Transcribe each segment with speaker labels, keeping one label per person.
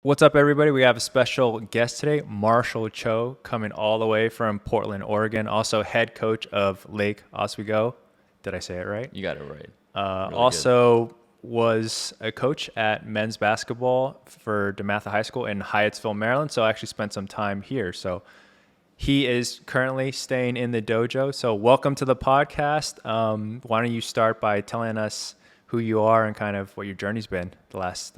Speaker 1: What's up, everybody? We have a special guest today, Marshall Cho, coming all the way from Portland, Oregon, also head coach of Lake Oswego. Did I say it right?
Speaker 2: You got it right. Really good.
Speaker 1: Also was a coach at men's basketball for DeMath High School in Hyattsville, Maryland. So I actually spent some time here. So he is currently staying in the dojo. So welcome to the podcast. Why don't you start by telling us who you are and kind of what your journey's been the last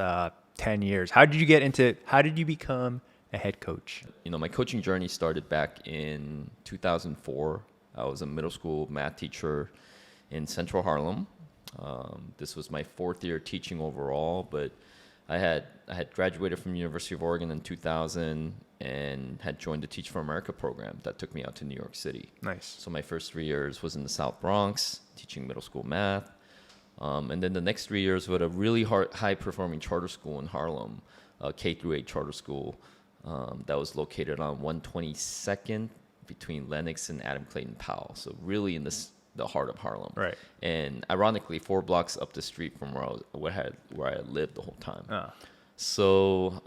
Speaker 1: 10 years. How did you become a head coach?
Speaker 2: My coaching journey started back in 2004. I was a middle school math teacher in Central Harlem. This was my fourth year teaching overall, but I had graduated from University of Oregon in 2000 and had joined the Teach for America program that took me out to New York City.
Speaker 1: Nice.
Speaker 2: So my first 3 years was in the South Bronx, teaching middle school math. And then the next 3 years with a really high-performing charter school in Harlem, K through 8 charter school that was located on 122nd between Lenox and Adam Clayton Powell. So really in the heart of Harlem.
Speaker 1: Right.
Speaker 2: And ironically, 4 blocks up the street from where I had lived the whole time.
Speaker 1: Oh.
Speaker 2: So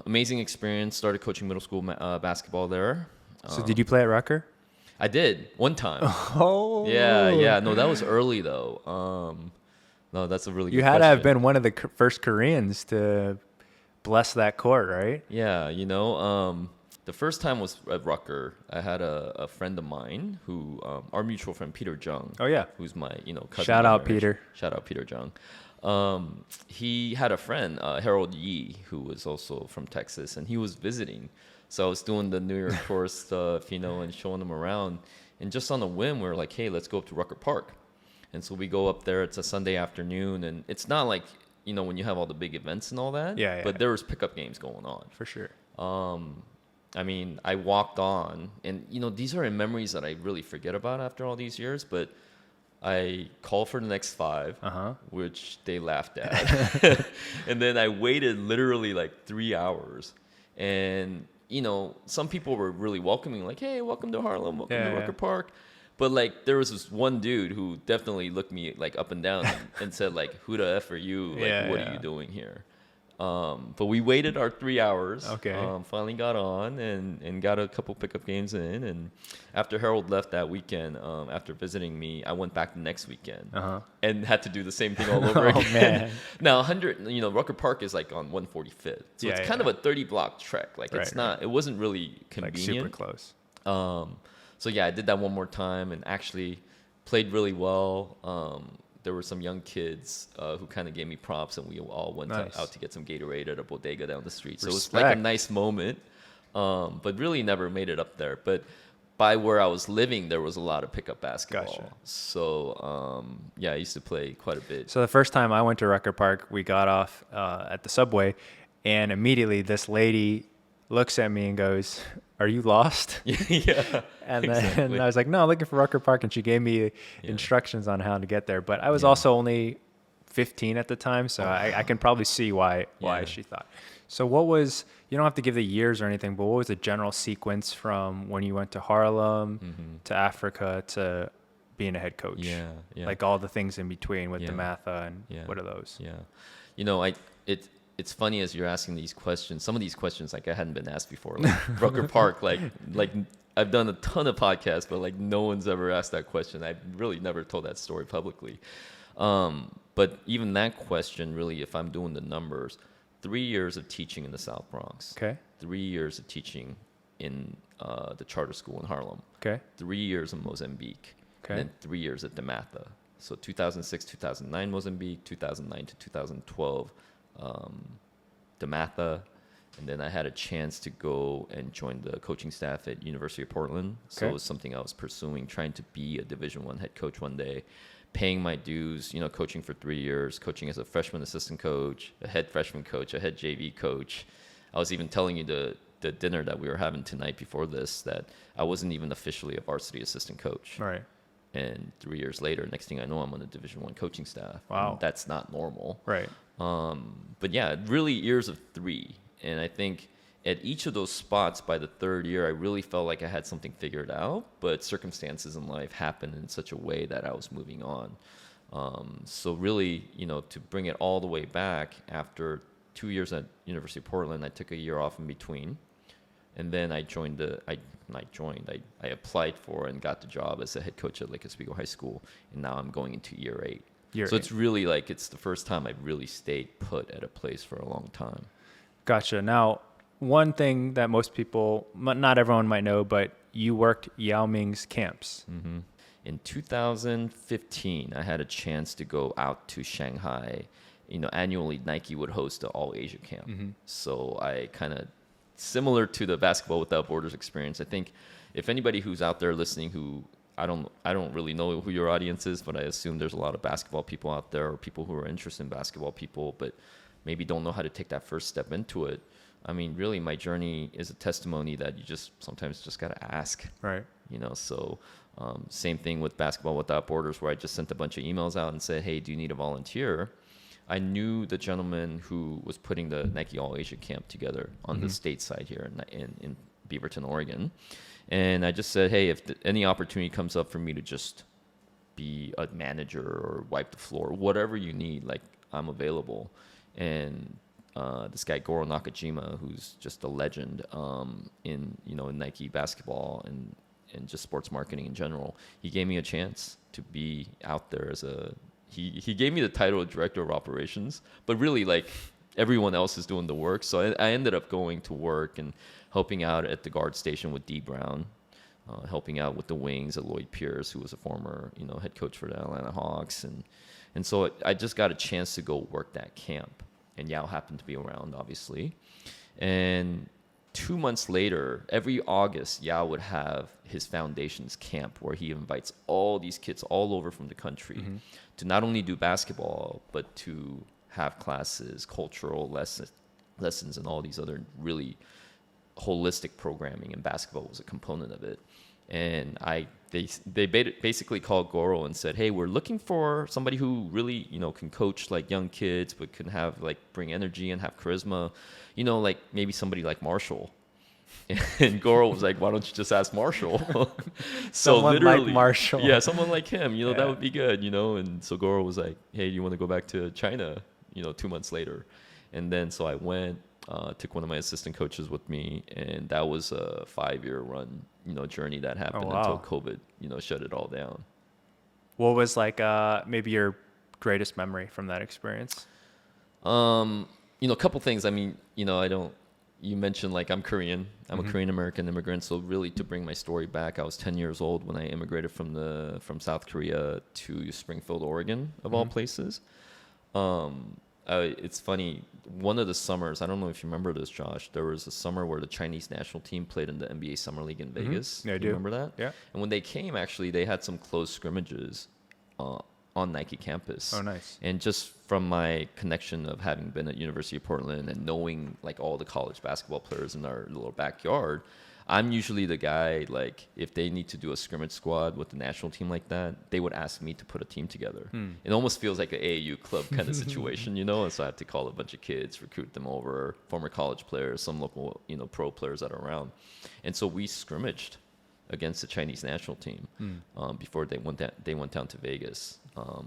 Speaker 2: amazing experience. Started coaching middle school basketball there.
Speaker 1: So did you play at Rucker?
Speaker 2: I did one time.
Speaker 1: Oh.
Speaker 2: Yeah. No, that was early though. No, that's a really good
Speaker 1: You had
Speaker 2: question.
Speaker 1: to have been one of the first Koreans to bless that court, right?
Speaker 2: Yeah, the first time was at Rucker. I had a friend of mine who, our mutual friend Peter Jung.
Speaker 1: Oh, yeah.
Speaker 2: Who's my, cousin.
Speaker 1: Shout out, Peter.
Speaker 2: Shout out Peter Jung. He had a friend, Harold Yee, who was also from Texas, and he was visiting. So I was doing the New York tourist stuff, and showing him around. And just on a whim, we were like, hey, let's go up to Rucker Park. And so we go up there. It's a Sunday afternoon, and it's not like, when you have all the big events and all that.
Speaker 1: Yeah.
Speaker 2: But there was pickup games going on.
Speaker 1: For sure.
Speaker 2: I walked on, and, these are memories that I really forget about after all these years, but I called for the next 5, which they laughed at. And then I waited literally like 3 hours. And, some people were really welcoming, like, hey, welcome to Harlem, welcome to Rucker Park. But like there was this one dude who definitely looked me like up and down and said like, who the F are you? Like, what are you doing here? But we waited our 3 hours.
Speaker 1: Okay.
Speaker 2: Finally got on and got a couple pickup games in. And after Harold left that weekend, after visiting me, I went back the next weekend and had to do the same thing all over again.
Speaker 1: Man.
Speaker 2: Now 100, Rucker Park is like on 145th, so it's kind of a 30-block trek. Like it's not. It wasn't really convenient.
Speaker 1: Like super close.
Speaker 2: So yeah, I did that one more time and actually played really well. There were some young kids who kind of gave me props, and we all went out to get some Gatorade at a bodega down the street. So it was like a nice moment, but really never made it up there. But by where I was living, there was a lot of pickup basketball.
Speaker 1: Gotcha.
Speaker 2: So I used to play quite a bit.
Speaker 1: So the first time I went to Rucker Park, we got off at the subway, and immediately this lady looks at me and goes, "Are you lost?"
Speaker 2: Yeah.
Speaker 1: And then I was like, "No, I'm looking for Rucker Park," and she gave me instructions on how to get there. But I was also only 15 at the time, so I can probably see why she thought. So what was, you don't have to give the years or anything, but what was the general sequence from when you went to Harlem to Africa to being a head coach?
Speaker 2: Yeah.
Speaker 1: Like all the things in between with DeMath and what are those?
Speaker 2: Yeah. It's funny as you're asking these questions. Some of these questions like I hadn't been asked before. Like Rucker Park, like I've done a ton of podcasts, but like no one's ever asked that question. I've really never told that story publicly. But even that question, really, if I'm doing the numbers, 3 years of teaching in the South Bronx.
Speaker 1: Okay.
Speaker 2: 3 years of teaching in the charter school in Harlem.
Speaker 1: Okay.
Speaker 2: 3 years in Mozambique.
Speaker 1: Okay.
Speaker 2: And then 3 years at DeMath. So 2006, 2009 Mozambique, 2009 to 2012 DeMath, and then I had a chance to go and join the coaching staff at University of Portland. So it was something I was pursuing, trying to be a Division I head coach one day, paying my dues, coaching for 3 years, coaching as a freshman assistant coach, a head freshman coach, a head JV coach. I was even telling you the dinner that we were having tonight before this that I wasn't even officially a varsity assistant coach.
Speaker 1: Right.
Speaker 2: And 3 years later, next thing I know, I'm on the Division I coaching staff.
Speaker 1: Wow.
Speaker 2: And that's not normal.
Speaker 1: Right.
Speaker 2: But yeah, really years of 3. And I think at each of those spots by the 3rd year, I really felt like I had something figured out, but circumstances in life happened in such a way that I was moving on. So really, to bring it all the way back after 2 years at University of Portland. I took a year off in between. And then I applied for and got the job as a head coach at Lake Oswego High School. And now I'm going into year 8. It's really like, it's the first time I've really stayed put at a place for a long time.
Speaker 1: Gotcha. Now, one thing that most people, not everyone might know, but you worked Yao Ming's camps.
Speaker 2: Mm-hmm. In 2015, I had a chance to go out to Shanghai. Annually Nike would host the All Asia camp. Mm-hmm. So I kind of, similar to the Basketball Without Borders experience, I think if anybody who's out there listening who, I don't really know who your audience is, but I assume there's a lot of basketball people out there, or people who are interested in basketball people, but maybe don't know how to take that first step into it. I mean, really, my journey is a testimony that you sometimes just got to ask.
Speaker 1: Right.
Speaker 2: So same thing with Basketball Without Borders, where I just sent a bunch of emails out and said, hey, do you need a volunteer? I knew the gentleman who was putting the Nike All Asia camp together on the state side here in Beaverton, Oregon. And I just said, hey, if any opportunity comes up for me to just be a manager or wipe the floor, whatever you need, like, I'm available. And this guy, Goro Nakajima, who's just a legend in Nike basketball and just sports marketing in general, he gave me a chance to be out there as he gave me the title of director of operations, but really, like, everyone else is doing the work. So I ended up going to work and helping out at the guard station with D Brown, helping out with the wings at Lloyd Pierce, who was a former head coach for the Atlanta Hawks, and so I just got a chance to go work that camp, and Yao happened to be around, obviously. And 2 months later, every August, Yao would have his foundation's camp, where he invites all these kids all over from the country to not only do basketball, but to have classes, cultural lessons, and all these other really holistic programming, and basketball was a component of it. And they basically called Goro and said, hey, we're looking for somebody who really can coach like young kids, but can have bring energy and have charisma, like maybe somebody like Marshall. And Goro was like, why don't you just ask Marshall? So
Speaker 1: someone
Speaker 2: literally,
Speaker 1: like Marshall.
Speaker 2: Yeah, someone like him, that would be good, And so Goro was like, hey, do you want to go back to China, 2 months later? And then so I went, took one of my assistant coaches with me, and that was a 5-year run, journey that happened until COVID, shut it all down.
Speaker 1: What was maybe your greatest memory from that experience?
Speaker 2: A couple things. I mean, you mentioned I'm Korean. I'm a Korean American immigrant. So really, to bring my story back, I was 10 years old when I immigrated from South Korea to Springfield, Oregon, of all places. It's funny. One of the summers, I don't know if you remember this, Josh, there was a summer where the Chinese national team played in the NBA Summer League in Vegas.
Speaker 1: Yeah, I do.
Speaker 2: Remember that?
Speaker 1: Yeah.
Speaker 2: And when they came, actually, they had some close scrimmages on Nike campus.
Speaker 1: Oh, nice.
Speaker 2: And just from my connection of having been at University of Portland and knowing all the college basketball players in our little backyard, I'm usually the guy, if they need to do a scrimmage squad with the national team like that, they would ask me to put a team together. It almost feels like an AAU club kind of situation, and so I have to call a bunch of kids, recruit them over, former college players, some local, pro players that are around. And so we scrimmaged against the Chinese national team before they went down to Vegas.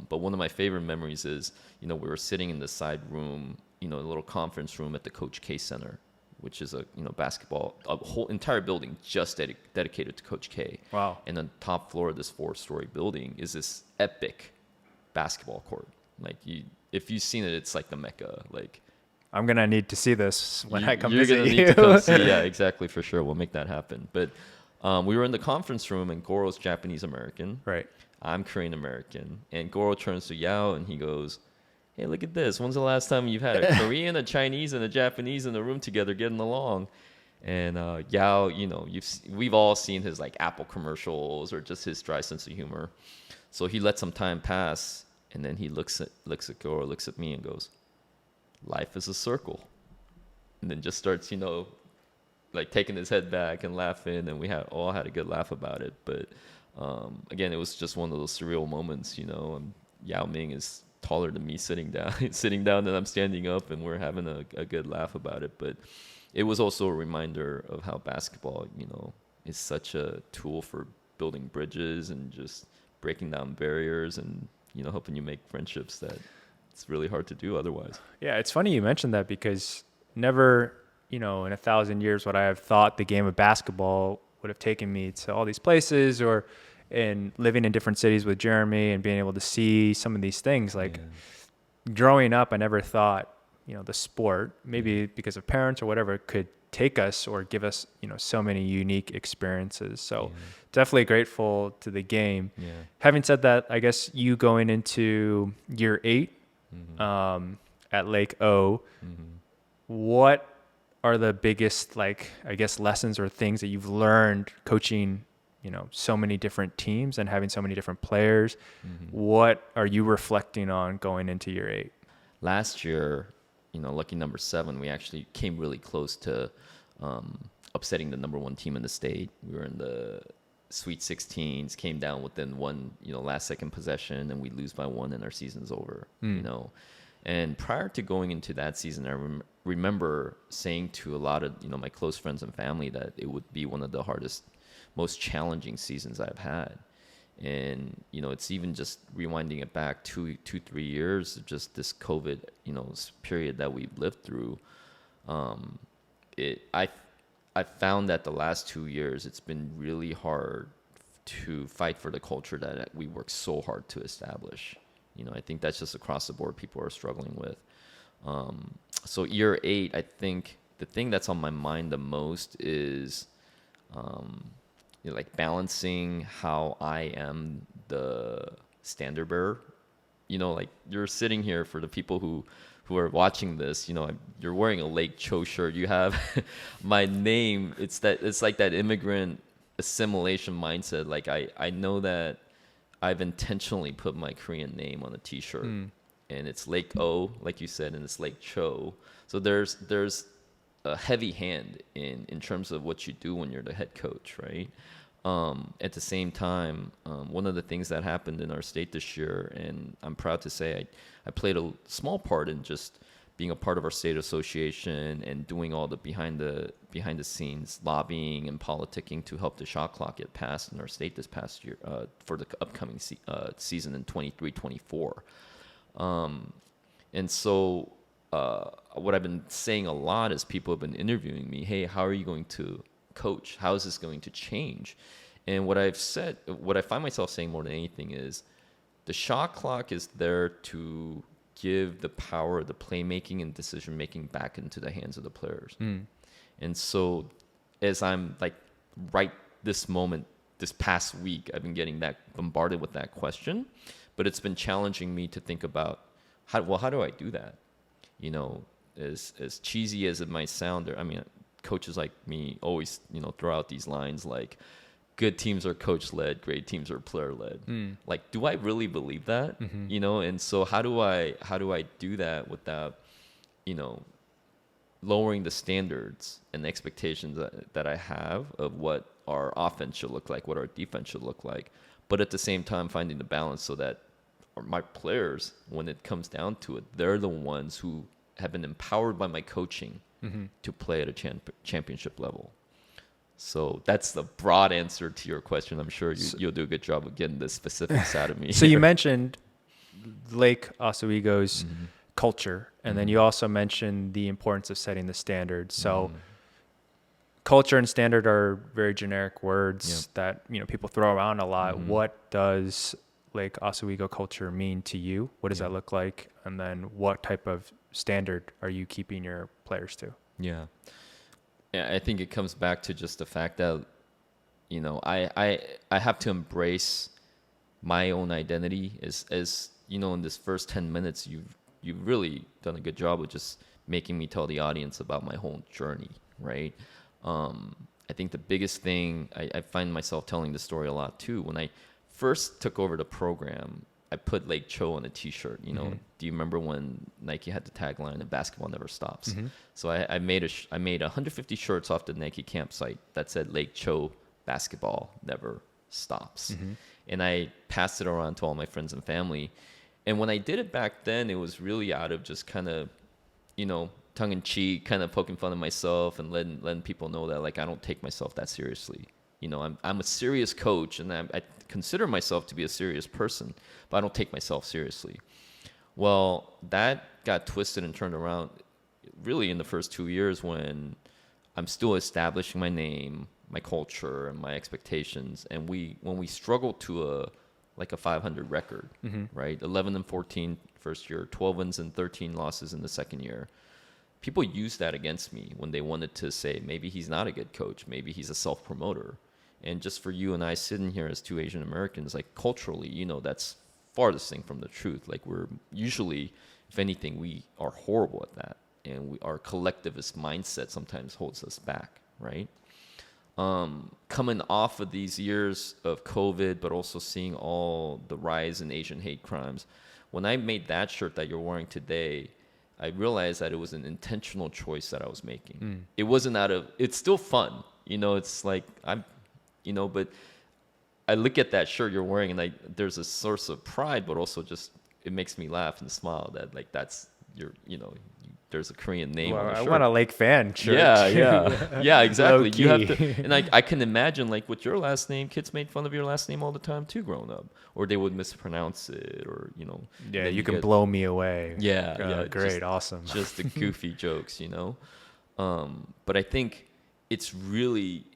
Speaker 2: But one of my favorite memories is, we were sitting in the side room, a little conference room at the Coach K Center, which is a a whole entire building just dedicated to Coach K.
Speaker 1: Wow.
Speaker 2: And on the top floor of this 4-story building is this epic basketball court. If you've seen it, it's like the Mecca.
Speaker 1: I'm gonna need to see this when I come
Speaker 2: you're
Speaker 1: visit
Speaker 2: gonna
Speaker 1: you.
Speaker 2: need to come see. Yeah, exactly, for sure. We'll make that happen. But we were in the conference room, and Goro's Japanese American.
Speaker 1: Right.
Speaker 2: I'm Korean American, and Goro turns to Yao and he goes, hey, look at this. When's the last time you've had a Korean, a Chinese, and a Japanese in the room together getting along? And Yao, we've all seen his Apple commercials or just his dry sense of humor. So he let some time pass, and then he looks at Goro, looks at me, and goes, life is a circle. And then just starts, taking his head back and laughing, and we all had a good laugh about it. But again, it was just one of those surreal moments, and Yao Ming is taller than me sitting down and I'm standing up, and we're having a good laugh about it. But it was also a reminder of how basketball, is such a tool for building bridges and just breaking down barriers and, helping you make friendships that it's really hard to do otherwise.
Speaker 1: Yeah, it's funny you mentioned that because never, in 1,000 years would I have thought the game of basketball would have taken me to all these places, or in living in different cities with Jeremy and being able to see some of these things. Like growing up, I never thought, the sport, maybe because of parents or whatever, could take us or give us, so many unique experiences. So definitely grateful to the game.
Speaker 2: Yeah.
Speaker 1: Having said that, I guess you going into year 8 at Lake O, what are the biggest, lessons or things that you've learned coaching, so many different teams and having so many different players? What are you reflecting on going into year 8?
Speaker 2: Last year, lucky number 7, we actually came really close to upsetting the number 1 team in the state. We were in the Sweet 16s, came down within one, last second possession, and we lose by 1 and our season's over, And prior to going into that season, I remember saying to a lot of, my close friends and family that it would be one of the hardest, most challenging seasons I've had. And, it's even just rewinding it back 3 years, just this COVID, period that we've lived through. I found that the last 2 years, it's been really hard to fight for the culture that we work so hard to establish. I think that's just across the board people are struggling with. So year 8, I think the thing that's on my mind the most is balancing how I am the standard bearer. You're sitting here, for the people who are watching this, you're wearing a Lake Cho shirt. You have my name. It's like that immigrant assimilation mindset. Like I know that I've intentionally put my Korean name on a t-shirt, and it's Lake O, like you said, and it's Lake Cho. So there's a heavy hand in terms of what you do when you're the head coach, right? At the same time, one of the things that happened in our state this year, and I'm proud to say I played a small part in just being a part of our state association and doing all the behind the scenes lobbying and politicking to help the shot clock get passed in our state this past year for the upcoming season in 23-24. And so what I've been saying a lot is people have been interviewing me, hey, how are you going to coach? How is this going to change? And what I find myself saying more than anything is the shot clock is there to give the power of the playmaking and decision making back into the hands of the players. And so as I'm right this moment, this past week, I've been getting that bombarded with that question, but it's been challenging me to think about how do I do that? As cheesy as it might sound, coaches like me always, throw out these lines like, good teams are coach-led, great teams are player-led. Do I really believe that? And so how do I do that without, lowering the standards and the expectations that I have of what our offense should look like, what our defense should look like, but at the same time finding the balance so that my players, when it comes down to it, they're the ones who have been empowered by my coaching to play at a championship level. So that's the broad answer to your question. I'm sure you'll do a good job of getting the specifics out of me.
Speaker 1: So you mentioned Lake Oswego's culture, and then you also mentioned the importance of setting the standards. So culture and standard are very generic words that people throw around a lot. What does Lake Oswego culture mean to you? What does that look like? And then what type of standard are you keeping your players to? Yeah,
Speaker 2: I think it comes back to just the fact that, I have to embrace my own identity as in this first 10 minutes, you've really done a good job of just making me tell the audience about my whole journey, right? I think the biggest thing, I find myself telling the story a lot too. When I first took over the program, I put Lake Cho on a t-shirt, do you remember when Nike had the tagline, "And basketball never stops"? So I made 150 shirts off the Nike campsite that said Lake Cho, basketball never stops. And I passed it around to all my friends and family. And when I did it back then, it was really out of just kind of, tongue in cheek, kind of poking fun at myself and letting people know that I don't take myself that seriously. I'm a serious coach, and I consider myself to be a serious person, but I don't take myself seriously. Well, that got twisted and turned around really in the first 2 years when I'm still establishing my name, my culture, and my expectations. And when we struggled to a 500 record, right? 11-14 first year, 12 wins and 13 losses in the second year. People used that against me when they wanted to say maybe he's not a good coach, maybe he's a self-promoter. And just for you and I sitting here as two Asian Americans, like culturally, that's farthest thing from the truth. Like we're usually, if anything, we are horrible at that. And our collectivist mindset sometimes holds us back, right? Coming off of these years of COVID, but also seeing all the rise in Asian hate crimes, when I made that shirt that you're wearing today, I realized that it was an intentional choice that I was making. It wasn't it's still fun. It's like but I look at that shirt you're wearing and there's a source of pride, but also just, it makes me laugh and smile that like that's there's a Korean name on the shirt.
Speaker 1: I want a Lake fan shirt.
Speaker 2: Yeah, exactly.
Speaker 1: Low-key.
Speaker 2: You have to, and I can imagine like with your last name, kids made fun of your last name all the time too growing up, or they would mispronounce it, or
Speaker 1: Yeah, you can blow me away.
Speaker 2: Yeah,
Speaker 1: great, awesome.
Speaker 2: Just the goofy jokes, But I think it's really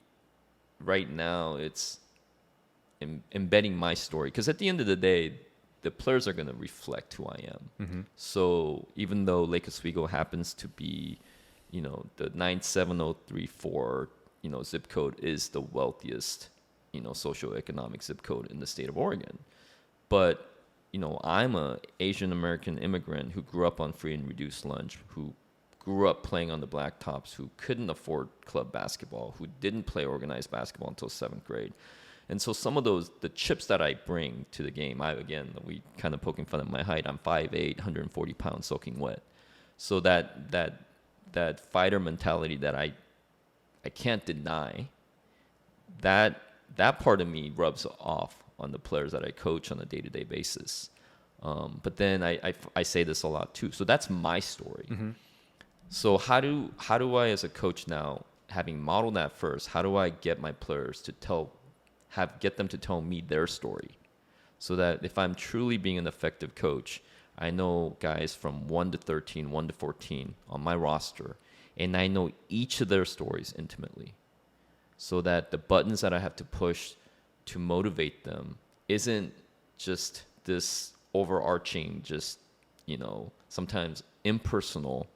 Speaker 2: right now it's embedding my story, because at the end of the day, the players are going to reflect who I am. So even though Lake Oswego happens to be, the 97034, zip code is the wealthiest, socioeconomic zip code in the state of Oregon. But, I'm a Asian American immigrant who grew up on free and reduced lunch, who grew up playing on the blacktops, who couldn't afford club basketball, who didn't play organized basketball until 7th grade. And so some of the chips that I bring to the game, we kind of poking fun at my height. I'm 5'8", 140 pounds, soaking wet. So that fighter mentality that I can't deny, that part of me rubs off on the players that I coach on a day-to-day basis. But then I say this a lot too. So that's my story. So how do I, as a coach now, having modeled that first, how do I get my players to get them to tell me their story, so that if I'm truly being an effective coach, I know guys from 1 to 13, 1 to 14 on my roster, and I know each of their stories intimately, so that the buttons that I have to push to motivate them isn't just this overarching, just, sometimes impersonal,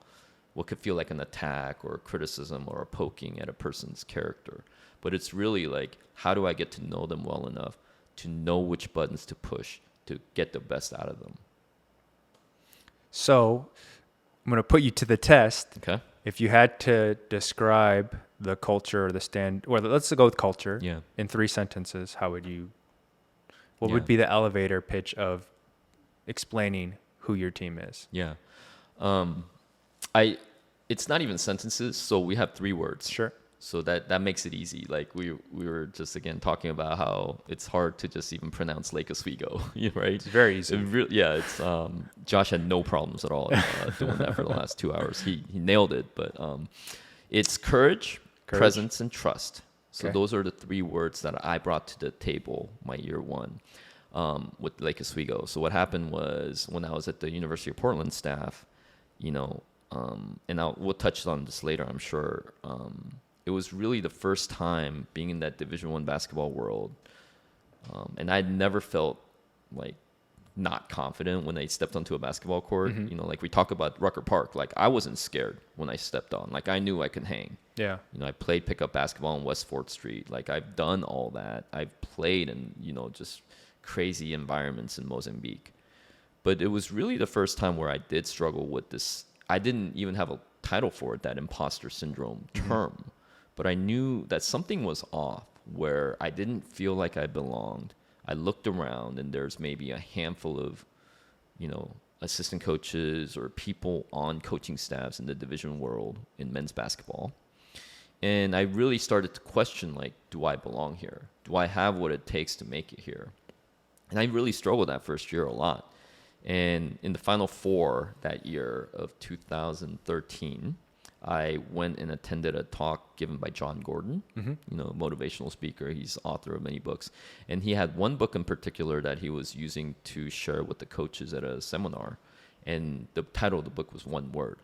Speaker 2: what could feel like an attack or a criticism or a poking at a person's character. But it's really like, how do I get to know them well enough to know which buttons to push to get the best out of them?
Speaker 1: So I'm going to put you to the test.
Speaker 2: Okay.
Speaker 1: If you had to describe the culture or let's go with culture in 3 sentences, what would be the elevator pitch of explaining who your team is?
Speaker 2: Yeah. It's not even sentences, so we have 3 words.
Speaker 1: Sure.
Speaker 2: So that makes it easy. Like we were just again talking about how it's hard to just even pronounce Lake Oswego, right?
Speaker 1: It's very easy.
Speaker 2: It's Josh had no problems at all doing that for the last 2 hours. He nailed it. But it's courage, presence, and trust. So those are the 3 words that I brought to the table my year 1 with Lake Oswego. So what happened was, when I was at the University of Portland staff, and we'll touch on this later, I'm sure. It was really the first time being in that Division I basketball world, and I'd never felt like not confident when I stepped onto a basketball court. Like we talk about Rucker Park, like I wasn't scared when I stepped on. Like I knew I could hang. Yeah. I played pickup basketball on West 4th Street. Like I've done all that. I've played in just crazy environments in Mozambique. But it was really the first time where I did struggle with this. I didn't even have a title for it, that imposter syndrome term. But I knew that something was off, where I didn't feel like I belonged. I looked around, and there's maybe a handful of, assistant coaches or people on coaching staffs in the division world in men's basketball. And I really started to question, like, do I belong here? Do I have what it takes to make it here? And I really struggled that first year a lot. And in the Final Four that year of 2013, I went and attended a talk given by John Gordon, motivational speaker. He's author of many books. And he had one book in particular that he was using to share with the coaches at a seminar. And the title of the book was one word.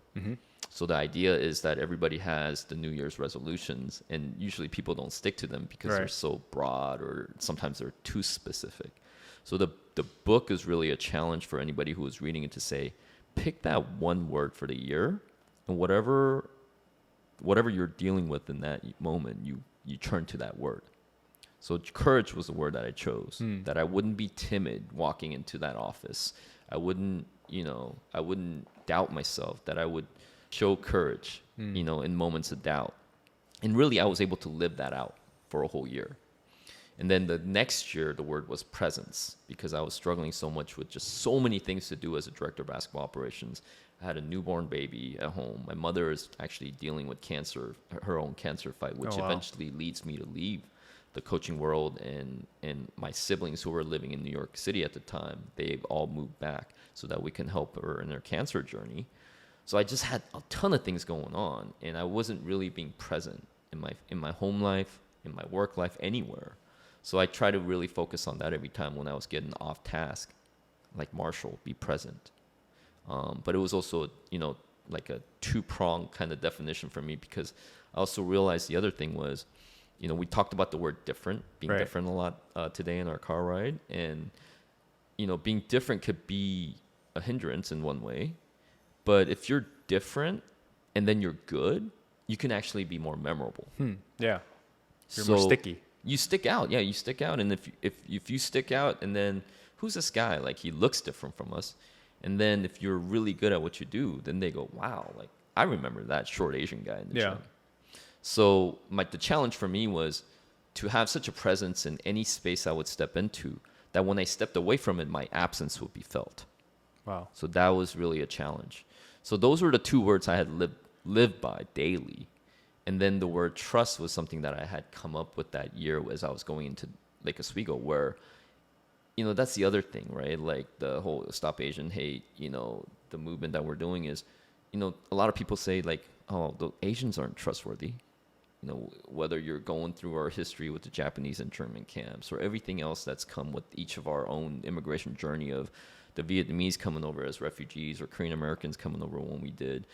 Speaker 2: So the idea is that everybody has the New Year's resolutions, and usually people don't stick to them because they're so broad, or sometimes they're too specific. So the book is really a challenge for anybody who is reading it to say, pick that one word for the year, and whatever you're dealing with in that moment, you turn to that word. So courage was the word that I chose, that I wouldn't be timid walking into that office. I wouldn't doubt myself, that I would show courage, in moments of doubt. And really, I was able to live that out for a whole year. And then the next year, the word was presence, because I was struggling so much with just so many things to do as a director of basketball operations. I had a newborn baby at home. My mother is actually dealing with cancer, her own cancer fight, which eventually leads me to leave the coaching world. And my siblings who were living in New York City at the time, they've all moved back so that we can help her in her cancer journey. So I just had a ton of things going on, and I wasn't really being present in my home life, in my work life, anywhere. So I try to really focus on that every time when I was getting off task, like Marshall, be present. But it was also, like a two-pronged kind of definition for me, because I also realized the other thing was, we talked about the word different, being different a lot today in our car ride. And, being different could be a hindrance in one way. But if you're different and then you're good, you can actually be more memorable.
Speaker 1: Yeah. You're more sticky.
Speaker 2: You stick out. Yeah, you stick out. And if you stick out, and then who's this guy? Like, he looks different from us. And then if you're really good at what you do, then they go, wow, like, I remember that short Asian guy in the gym. So the challenge for me was to have such a presence in any space I would step into, that when I stepped away from it, my absence would be felt.
Speaker 1: Wow.
Speaker 2: So that was really a challenge. So those were the two words I had lived by daily. And then the word trust was something that I had come up with that year as I was going into Lake Oswego, where, that's the other thing, right? Like the whole Stop Asian Hate, the movement that we're doing is, a lot of people say like, oh, the Asians aren't trustworthy. Whether you're going through our history with the Japanese internment camps or everything else that's come with each of our own immigration journey of the Vietnamese coming over as refugees or Korean Americans coming over when we did.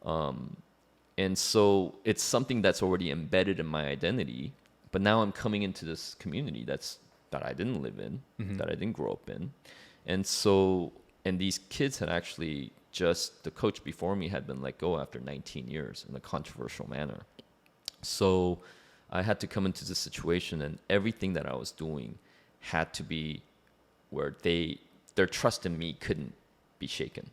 Speaker 2: And so it's something that's already embedded in my identity, but now I'm coming into this community that I didn't live in, that I didn't grow up in. And these kids had actually the coach before me had been let go after 19 years in a controversial manner. So I had to come into this situation, and everything that I was doing had to be where their trust in me couldn't be shaken.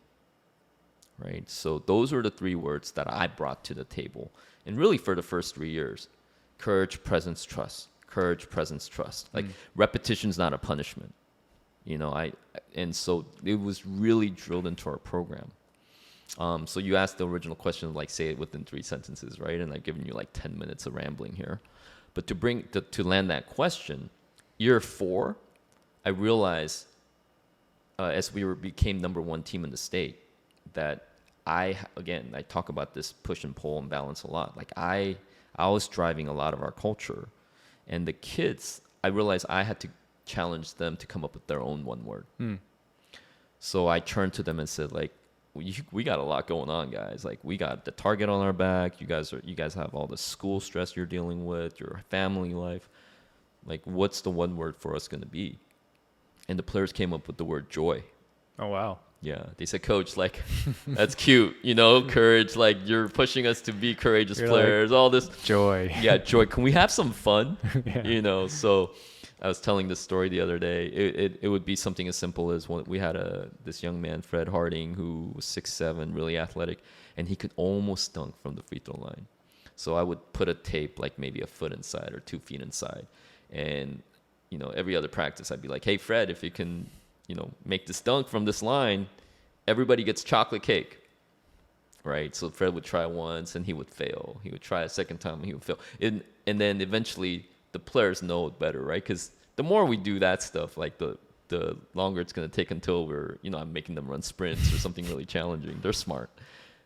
Speaker 2: Right? So those were the three words that I brought to the table. And really for the first 3 years, courage, presence, trust. Courage, presence, trust. Like repetition's not a punishment. And so it was really drilled into our program. So you asked the original question, like, say it within 3 sentences, right? And I've given you like 10 minutes of rambling here. But to land that question, year 4, I realized as we became number 1 team in the state, that I talk about this push and pull and balance a lot. Like I was driving a lot of our culture, and the kids, I realized I had to challenge them to come up with their own one word. So I turned to them and said, like, we got a lot going on, guys. Like, we got the target on our back. You guys have all the school stress you're dealing with, your family life. Like, what's the one word for us going to be? And the players came up with the word joy.
Speaker 1: Oh, wow.
Speaker 2: Yeah, they said, Coach, like, that's cute, courage, like, you're pushing us to be courageous players, like, all this.
Speaker 1: Joy.
Speaker 2: Yeah, joy. Can we have some fun?
Speaker 1: Yeah.
Speaker 2: So I was telling this story the other day. It would be something as simple as we had this young man, Fred Harding, who was 6'7", really athletic, and he could almost dunk from the free throw line. So I would put a tape, like maybe a foot inside or 2 feet inside. And, every other practice, I'd be like, hey, Fred, if you can, make this dunk from this line, everybody gets chocolate cake, right? So Fred would try once and he would fail. He would try a second time and he would fail. And then eventually the players know it better, right? Because the more we do that stuff, like the longer it's going to take until I'm making them run sprints or something really challenging. They're smart.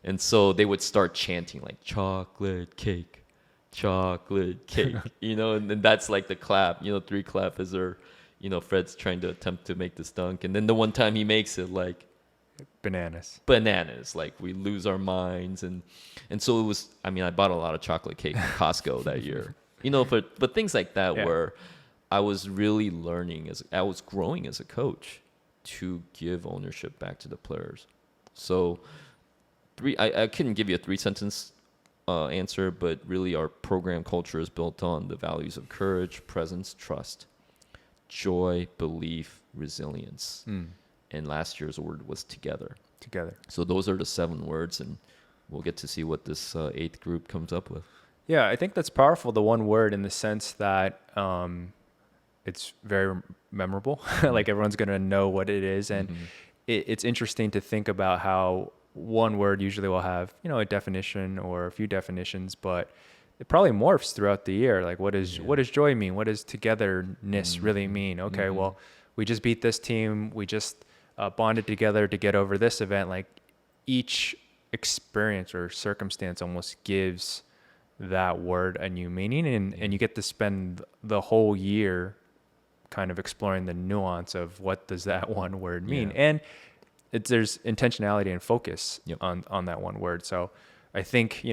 Speaker 2: And so they would start chanting like chocolate cake, and then that's like the clap, 3 clap as they're, Fred's trying to attempt to make this dunk. And then the one time he makes it, like,
Speaker 1: Bananas.
Speaker 2: Like we lose our minds. And so it was, I mean, I bought a lot of chocolate cake from Costco that year, but things like that where I was really learning I was growing as a coach to give ownership back to the players. So I couldn't give you a 3-sentence answer, but really our program culture is built on the values of courage, presence, trust, joy, belief, resilience. And last year's word was together. So those are the 7 words, and we'll get to see what this 8th group comes up with.
Speaker 1: Yeah, I think that's powerful, the one word, in the sense that it's very memorable. Like everyone's going to know what it is. And it's interesting to think about how one word usually will have, a definition or a few definitions, but it probably morphs throughout the year. Like what does joy mean? What does togetherness really mean? Okay, well, we just beat this team. We just bonded together to get over this event. Like each experience or circumstance almost gives that word a new meaning, and you get to spend the whole year kind of exploring the nuance of what does that one word mean. And there's intentionality and focus on that one word. So I think,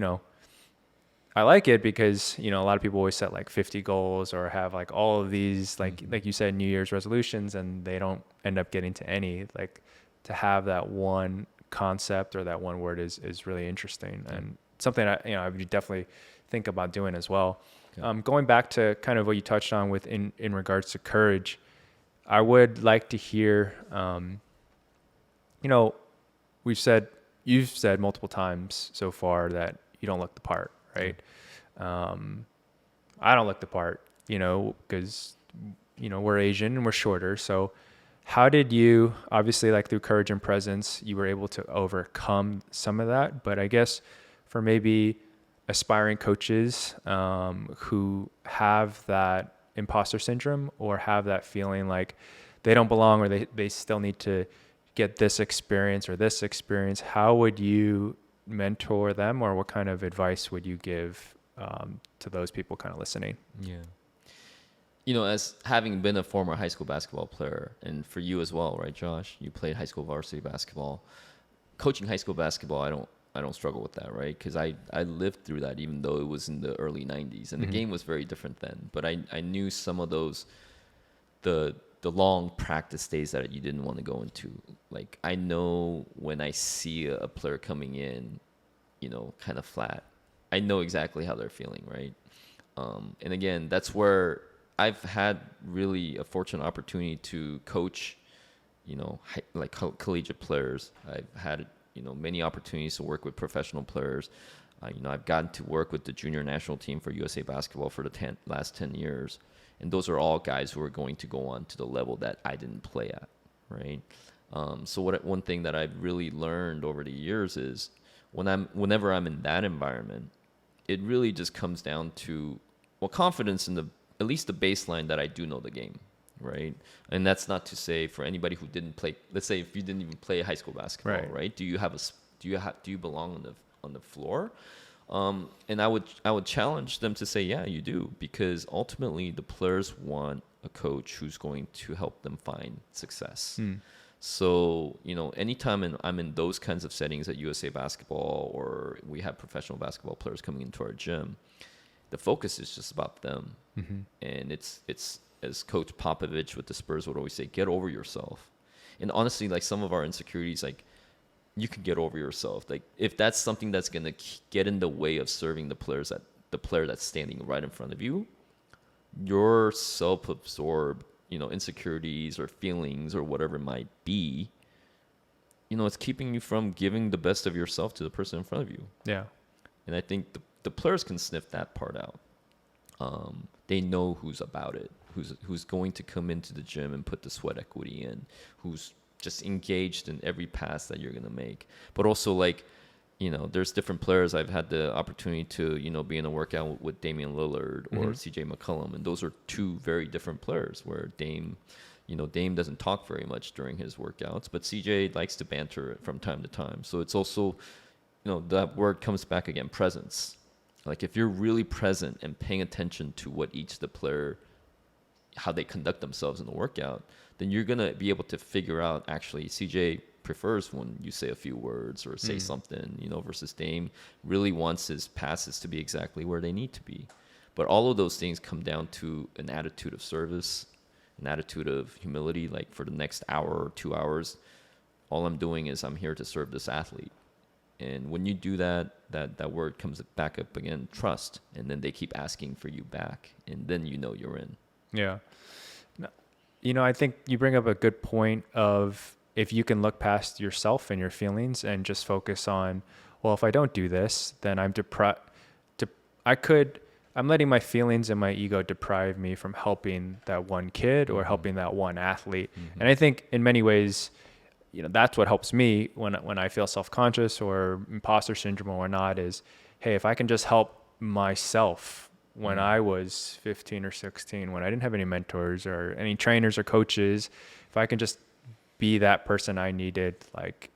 Speaker 1: I like it because, a lot of people always set like 50 goals or have like all of these, like you said, New Year's resolutions, and they don't end up getting to any. Like to have that one concept or that one word is really interesting and something I would definitely think about doing as well. Going back to kind of what you touched on with in regards to courage, I would like to hear, you've said multiple times so far that you don't look the part, right? I don't look the part, because, we're Asian and we're shorter. So how did you, obviously like through courage and presence, you were able to overcome some of that, but I guess for maybe aspiring coaches who have that imposter syndrome or have that feeling like they don't belong or they still need to get this experience or this experience, how would you mentor them, or what kind of advice would you give to those people kind of listening?
Speaker 2: As having been a former high school basketball player, and for you as well, right, Josh? You played high school varsity basketball. Coaching high school basketball, I don't struggle with that, right? Because I lived through that, even though it was in the early 90s, and the game was very different then. But I knew some of those, the long practice days that you didn't want to go into. Like I know when I see a player coming in, kind of flat, I know exactly how they're feeling, right? And again, that's where I've had really a fortunate opportunity to coach, like collegiate players. I've had many opportunities to work with professional players. I've gotten to work with the junior national team for USA Basketball for the last 10 years. And those are all guys who are going to go on to the level that I didn't play at, right? So one thing that I've really learned over the years is whenever I'm in that environment, it really just comes down to, confidence in at least the baseline that I do know the game, right? And that's not to say for anybody who didn't play. Let's say if you didn't even play high school basketball, right? Do you belong on the floor? And I would challenge them to say, yeah, you do, because ultimately the players want a coach who's going to help them find success. So anytime I'm in those kinds of settings at USA Basketball, or we have professional basketball players coming into our gym, the focus is just about them. And it's as Coach Popovich with the Spurs would always say, get over yourself. And honestly, like some of our insecurities, like you can get over yourself. Like if that's something that's going to get in the way of serving the player that's standing right in front of you, your self-absorbed, insecurities or feelings or whatever it might be, it's keeping you from giving the best of yourself to the person in front of you. Yeah. And I think the players can sniff that part out. They know who's about it, who's going to come into the gym and put the sweat equity in, who's just engaged in every pass that you're going to make. But also there's different players. I've had the opportunity to, be in a workout with Damian Lillard or CJ McCollum. And those are two very different players where Dame doesn't talk very much during his workouts, but CJ likes to banter from time to time. So it's also, that word comes back again, presence. Like if you're really present and paying attention to what each of the player, how they conduct themselves in the workout, then you're going to be able to figure out actually CJ prefers when you say a few words or say something, versus Dame really wants his passes to be exactly where they need to be. But all of those things come down to an attitude of service, an attitude of humility. Like for the next hour or 2 hours, all I'm doing is I'm here to serve this athlete. And when you do that, that word comes back up again, trust. And then they keep asking for you back. And then you're in.
Speaker 1: Yeah. I think you bring up a good point of if you can look past yourself and your feelings and just focus on, well, if I don't do this, then I'm I'm letting my feelings and my ego deprive me from helping that one kid or helping that one athlete. And I think in many ways, that's what helps me when I feel self-conscious or imposter syndrome or not is, hey, if I can just help myself when I was 15 or 16, when I didn't have any mentors or any trainers or coaches, if I can just be that person I needed, like,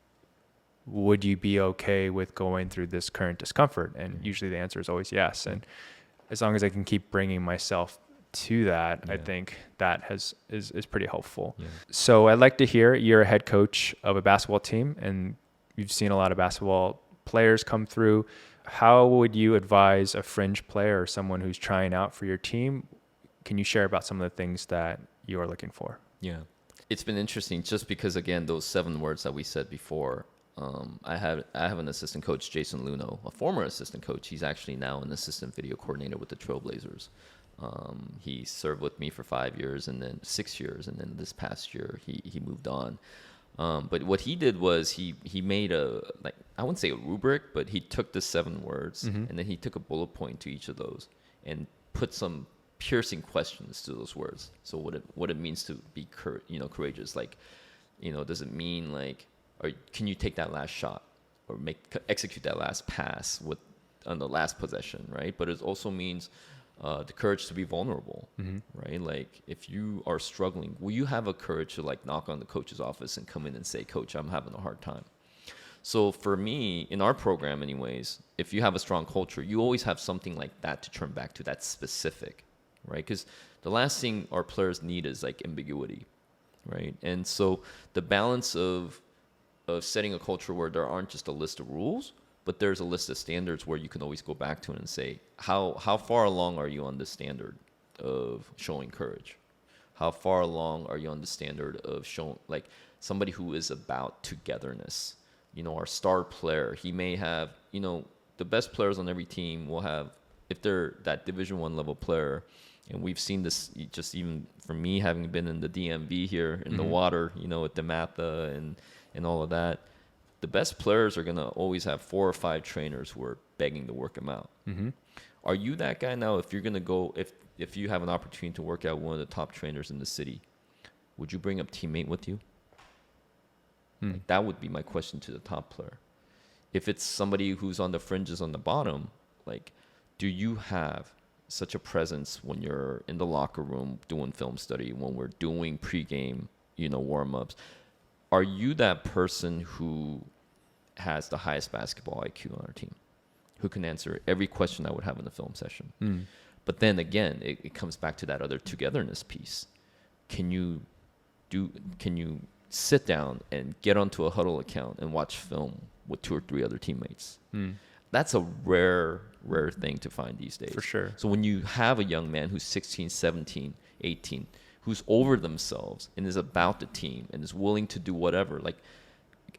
Speaker 1: would you be okay with going through this current discomfort? And usually the answer is always yes. And as long as I can keep bringing myself to that, I think that is pretty helpful. Yeah. So I'd like to hear, you're a head coach of a basketball team and you've seen a lot of basketball players come through. How would you advise a fringe player or someone who's trying out for your team? Can you share about some of the things that you are looking for?
Speaker 2: Yeah. It's been interesting just because, again, those 7 words that we said before, I have an assistant coach, Jason Luno, a former assistant coach. He's actually now an assistant video coordinator with the Trailblazers. He served with me for 5 years and then 6 years. And then this past year, he moved on. But what he did was he made I wouldn't say a rubric, but he took the 7 words and then he took a bullet point to each of those and put some piercing questions to those words. So what it means to be courageous, like, does it mean like, or can you take that last shot or execute that last pass on the last possession, right? But it also means the courage to be vulnerable, right? Like if you are struggling, will you have a courage to like knock on the coach's office and come in and say, Coach, I'm having a hard time. So for me, in our program anyways, if you have a strong culture, you always have something like that to turn back to that's specific, right? Because the last thing our players need is like ambiguity, right? And so the balance of setting a culture where there aren't just a list of rules, but there's a list of standards where you can always go back to it and say, how far along are you on the standard of showing courage? How far along are you on the standard of showing, like, somebody who is about togetherness? Our star player, he may have, the best players on every team will have, if they're that Division I level player, and we've seen this just even from me having been in the DMV here in the water, with DeMath and all of that. The best players are going to always have 4 or 5 trainers who are begging to work them out. Are you that guy now? If you're going to go, if you have an opportunity to work out one of the top trainers in the city, would you bring a teammate with you? Like, that would be my question to the top player. If it's somebody who's on the fringes on the bottom, like, do you have such a presence when you're in the locker room doing film study, when we're doing pregame, warm-ups? Are you that person who has the highest basketball IQ on our team, who can answer every question I would have in the film session? But then again, it comes back to that other togetherness piece. Can you sit down and get onto a huddle account and watch film with 2 or 3 other teammates? That's a rare thing to find these days.
Speaker 1: For sure.
Speaker 2: So when you have a young man who's 16, 17, 18, who's over themselves and is about the team and is willing to do whatever. Like,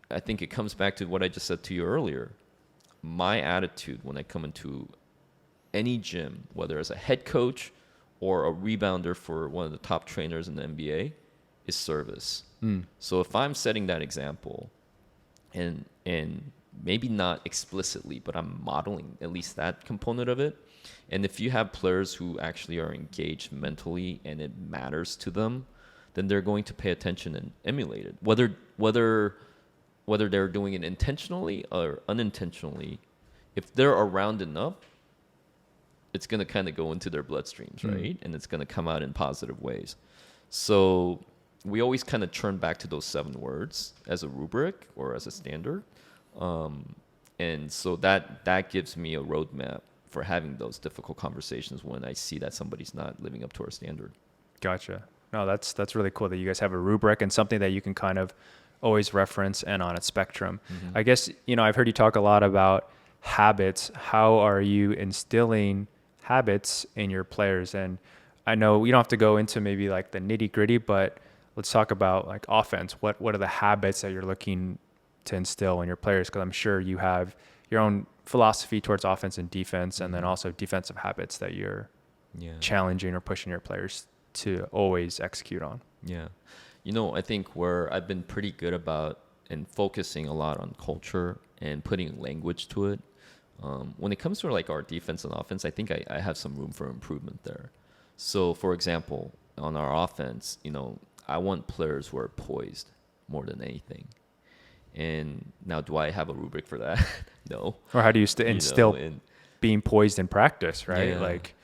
Speaker 2: I think it comes back to what I just said to you earlier. My attitude when I come into any gym, whether as a head coach or a rebounder for one of the top trainers in the NBA, is service. So if I'm setting that example and maybe not explicitly, but I'm modeling at least that component of it. And if you have players who actually are engaged mentally and it matters to them, then they're going to pay attention and emulate it. Whether they're doing it intentionally or unintentionally, if they're around enough, it's going to kind of go into their bloodstreams, right? And it's going to come out in positive ways. So we always kind of turn back to those 7 words as a rubric or as a standard. And so that gives me a roadmap for having those difficult conversations when I see that somebody's not living up to our standard.
Speaker 1: Gotcha. No, that's really cool that you guys have a rubric and something that you can kind of always reference and on a spectrum. I guess, I've heard you talk a lot about habits. How are you instilling habits in your players? And I know we don't have to go into maybe like the nitty gritty, but let's talk about like offense. What are the habits that you're looking to instill in your players? Because I'm sure you have your own philosophy towards offense and defense, and then also defensive habits that you're challenging or pushing your players to always execute on.
Speaker 2: Yeah. I think where I've been pretty good about and focusing a lot on culture and putting language to it. When it comes to like our defense and offense, I think I have some room for improvement there. So for example, on our offense, I want players who are poised more than anything. And now, do I have a rubric for that? No.
Speaker 1: Or how do you instill being poised in practice, right?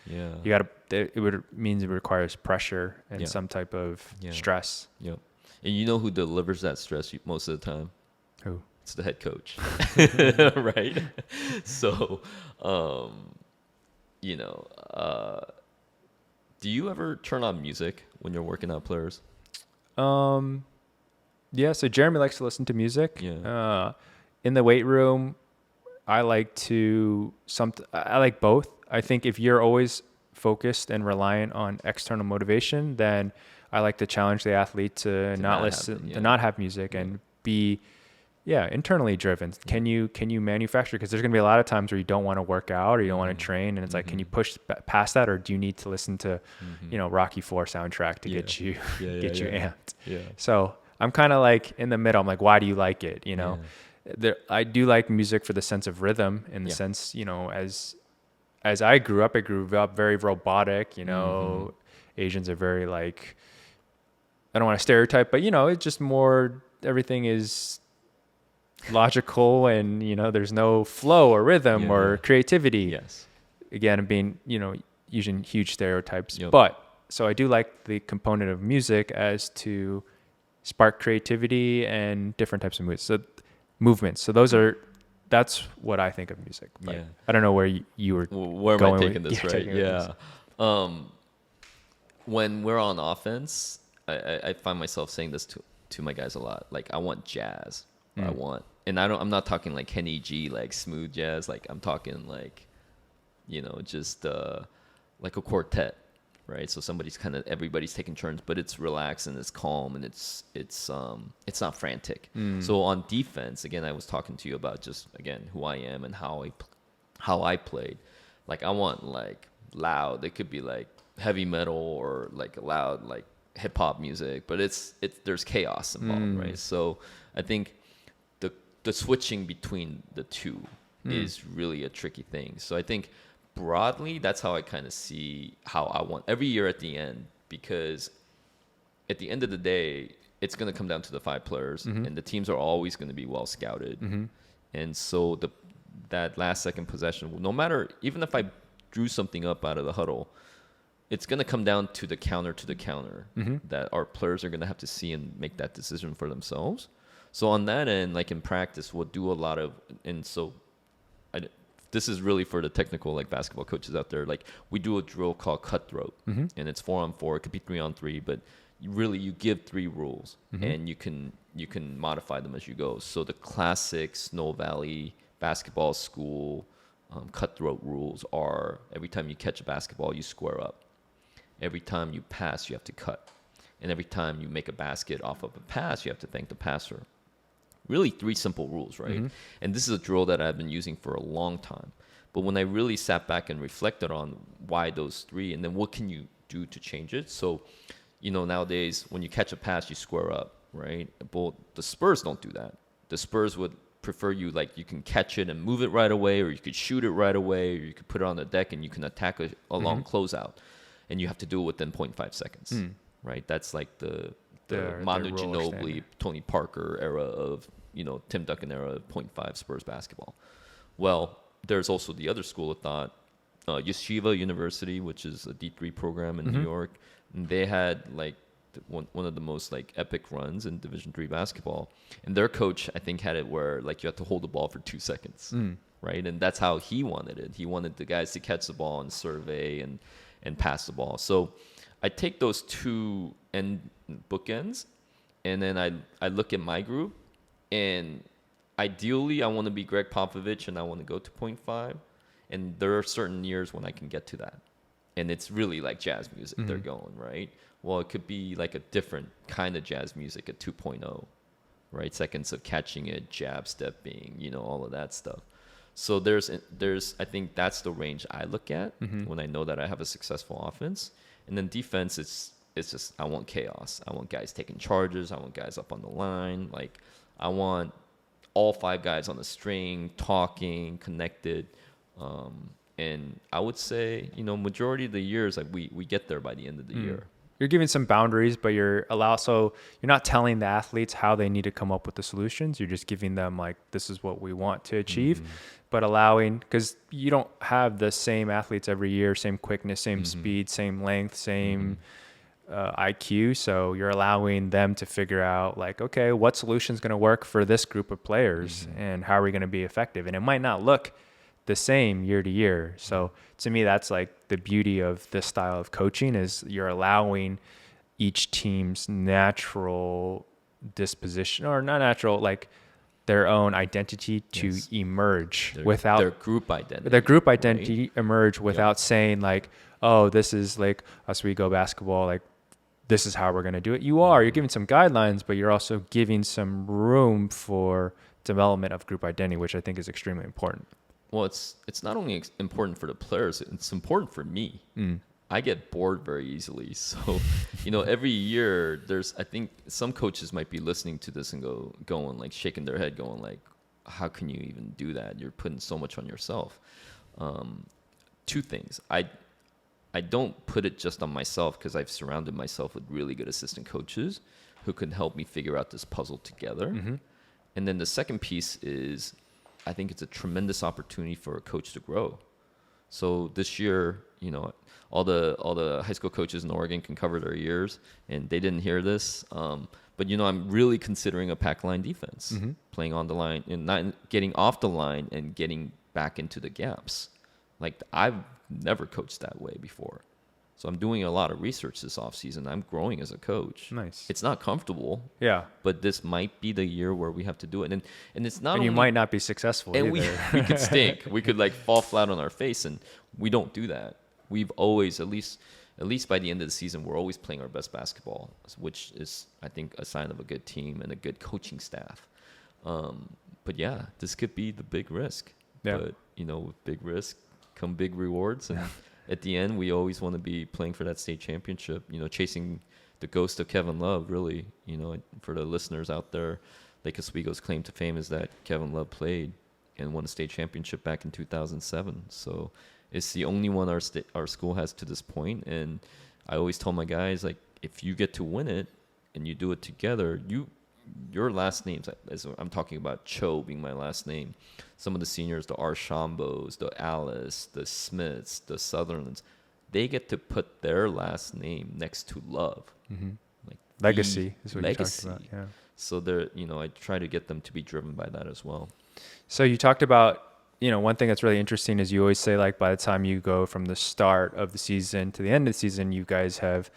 Speaker 1: You got to. It means it requires pressure and some type of stress.
Speaker 2: Yep. And you know who delivers that stress most of the time?
Speaker 1: Who?
Speaker 2: It's the head coach, right? So, do you ever turn on music when you're working out players?
Speaker 1: Yeah. So Jeremy likes to listen to music.
Speaker 2: Yeah.
Speaker 1: In the weight room, I like both. I think if you're always focused and reliant on external motivation, then I like to challenge the athlete to not listen, to not have music and be, internally driven. Can you manufacture? Because there's going to be a lot of times where you don't want to work out or you don't want to train, and it's like, can you push past that, or do you need to listen to, Rocky IV soundtrack to get you amped? Yeah. So I'm kind of like in the middle. I'm like, why do you like it? I do like music for the sense of rhythm, in the sense, as I grew up very robotic, Asians are very like, I don't want to stereotype, but it's just more, everything is logical and, there's no flow or rhythm or creativity.
Speaker 2: Yes.
Speaker 1: Again, being, using huge stereotypes, but so I do like the component of music as to spark creativity and different types of movements. So that's what I think of music. But I don't know where you were
Speaker 2: where
Speaker 1: going
Speaker 2: am I taking this, right? Yeah. When we're on offense, I find myself saying this to my guys a lot. Like, I want jazz. I'm not talking like Kenny G, like smooth jazz. Like, I'm talking like, just like a quartet, right? So everybody's taking turns, but it's relaxed and it's calm and it's not frantic. So on defense, again, I was talking to you about just, again, who I am and how I played. Like, I want like loud. It could be like heavy metal or like loud like hip hop music, but there's chaos involved, right? So I think the switching between the two is really a tricky thing. So I think broadly, that's how I kind of see how I want every year at the end, because at the end of the day, it's going to come down to the 5 players, and the teams are always going to be well scouted. And so that last second possession, no matter, even if I drew something up out of the huddle, it's going to come down to the counter that our players are going to have to see and make that decision for themselves. So on that end, like in practice, we'll do a lot of, and so this is really for the technical like basketball coaches out there. Like, we do a drill called cutthroat, and it's 4-on-4. It could be 3-on-3, but you give 3 rules, and you can modify them as you go. So the classic Snow Valley basketball school cutthroat rules are: every time you catch a basketball, you square up. Every time you pass, you have to cut, and every time you make a basket off of a pass, you have to thank the passer. Really 3 simple rules, right? And this is a drill that I've been using for a long time. But when I really sat back and reflected on why those 3, and then what can you do to change it? So, nowadays, when you catch a pass, you square up, right? But the Spurs don't do that. The Spurs would prefer you, like, you can catch it and move it right away, or you could shoot it right away, or you could put it on the deck and you can attack a long closeout. And you have to do it within 0.5 seconds, right? That's like the Manu Ginobili, Tony Parker era of, Tim Duncan era 0.5 Spurs basketball. Well, there's also the other school of thought, Yeshiva University, which is a D3 program in New York. And they had like one of the most like epic runs in Division III basketball. And their coach, I think, had it where like you had to hold the ball for 2 seconds, right? And that's how he wanted it. He wanted the guys to catch the ball and survey and pass the ball. So I take those 2 bookends, And then I look at my group, and ideally I want to be Greg Popovich and I want to go to 0.5. And there are certain years when I can get to that. And it's really like jazz music they're going, right? Well, it could be like a different kind of jazz music at 2.0, right? Seconds of catching it, jab stepping, all of that stuff. So there's I think that's the range I look at when I know that I have a successful offense. And then defense, it's just, I want chaos. I want guys taking charges. I want guys up on the line. Like, I want all 5 guys on the string, talking, connected. And I would say, majority of the years, like we get there by the end of the year.
Speaker 1: You're giving some boundaries, but you're not telling the athletes how they need to come up with the solutions. You're just giving them like, this is what we want to achieve, but allowing, because you don't have the same athletes every year, same quickness, same speed, same length, same IQ. So you're allowing them to figure out like, okay, what solution is going to work for this group of players and how are we going to be effective? And it might not look the same year to year. So to me, that's like the beauty of this style of coaching is you're allowing each team's natural disposition, or not natural, like their own identity to emerge without
Speaker 2: their group identity.
Speaker 1: Their group identity emerge without saying like, oh, this is like Oswego basketball, like this is how we're going to do it. You're giving some guidelines, but you're also giving some room for development of group identity, which I think is extremely important.
Speaker 2: Well, it's not only important for the players, it's important for me. I get bored very easily. So, every year I think some coaches might be listening to this and going like shaking their head going like, how can you even do that? You're putting so much on yourself. 2 things. I don't put it just on myself because I've surrounded myself with really good assistant coaches who can help me figure out this puzzle together. And then the second piece is, I think it's a tremendous opportunity for a coach to grow. So this year, all the high school coaches in Oregon can cover their ears, and they didn't hear this. But I'm really considering a pack line defense, playing on the line and not getting off the line and getting back into the gaps. Like, I've never coached that way before. So I'm doing a lot of research this offseason. I'm growing as a coach.
Speaker 1: Nice.
Speaker 2: It's not comfortable.
Speaker 1: Yeah.
Speaker 2: But this might be the year where we have to do it. And it's not
Speaker 1: and
Speaker 2: only,
Speaker 1: you might not be successful
Speaker 2: and
Speaker 1: either.
Speaker 2: we could stink. We could like fall flat on our face, and we don't do that. We've always, at least by the end of the season, we're always playing our best basketball, which is, I think, a sign of a good team and a good coaching staff. But yeah, this could be the big risk.
Speaker 1: Yeah.
Speaker 2: But, with big risk come big rewards. And at the end, we always want to be playing for that state championship, chasing the ghost of Kevin Love, really. For the listeners out there, Lake Oswego's claim to fame is that Kevin Love played and won a state championship back in 2007. So it's the only one our school has to this point. And I always tell my guys, like, if you get to win it and you do it together, your last names, as I'm talking about Cho being my last name, some of the seniors, the Archambos, the Alice, the Smiths, the Sutherlands, they get to put their last name next to Love. Like,
Speaker 1: Legacy is what
Speaker 2: legacy.
Speaker 1: you talked about. Yeah.
Speaker 2: So they're, I try to get them to be driven by that as well.
Speaker 1: So you talked about, one thing that's really interesting is you always say, like, by the time you go from the start of the season to the end of the season, you guys have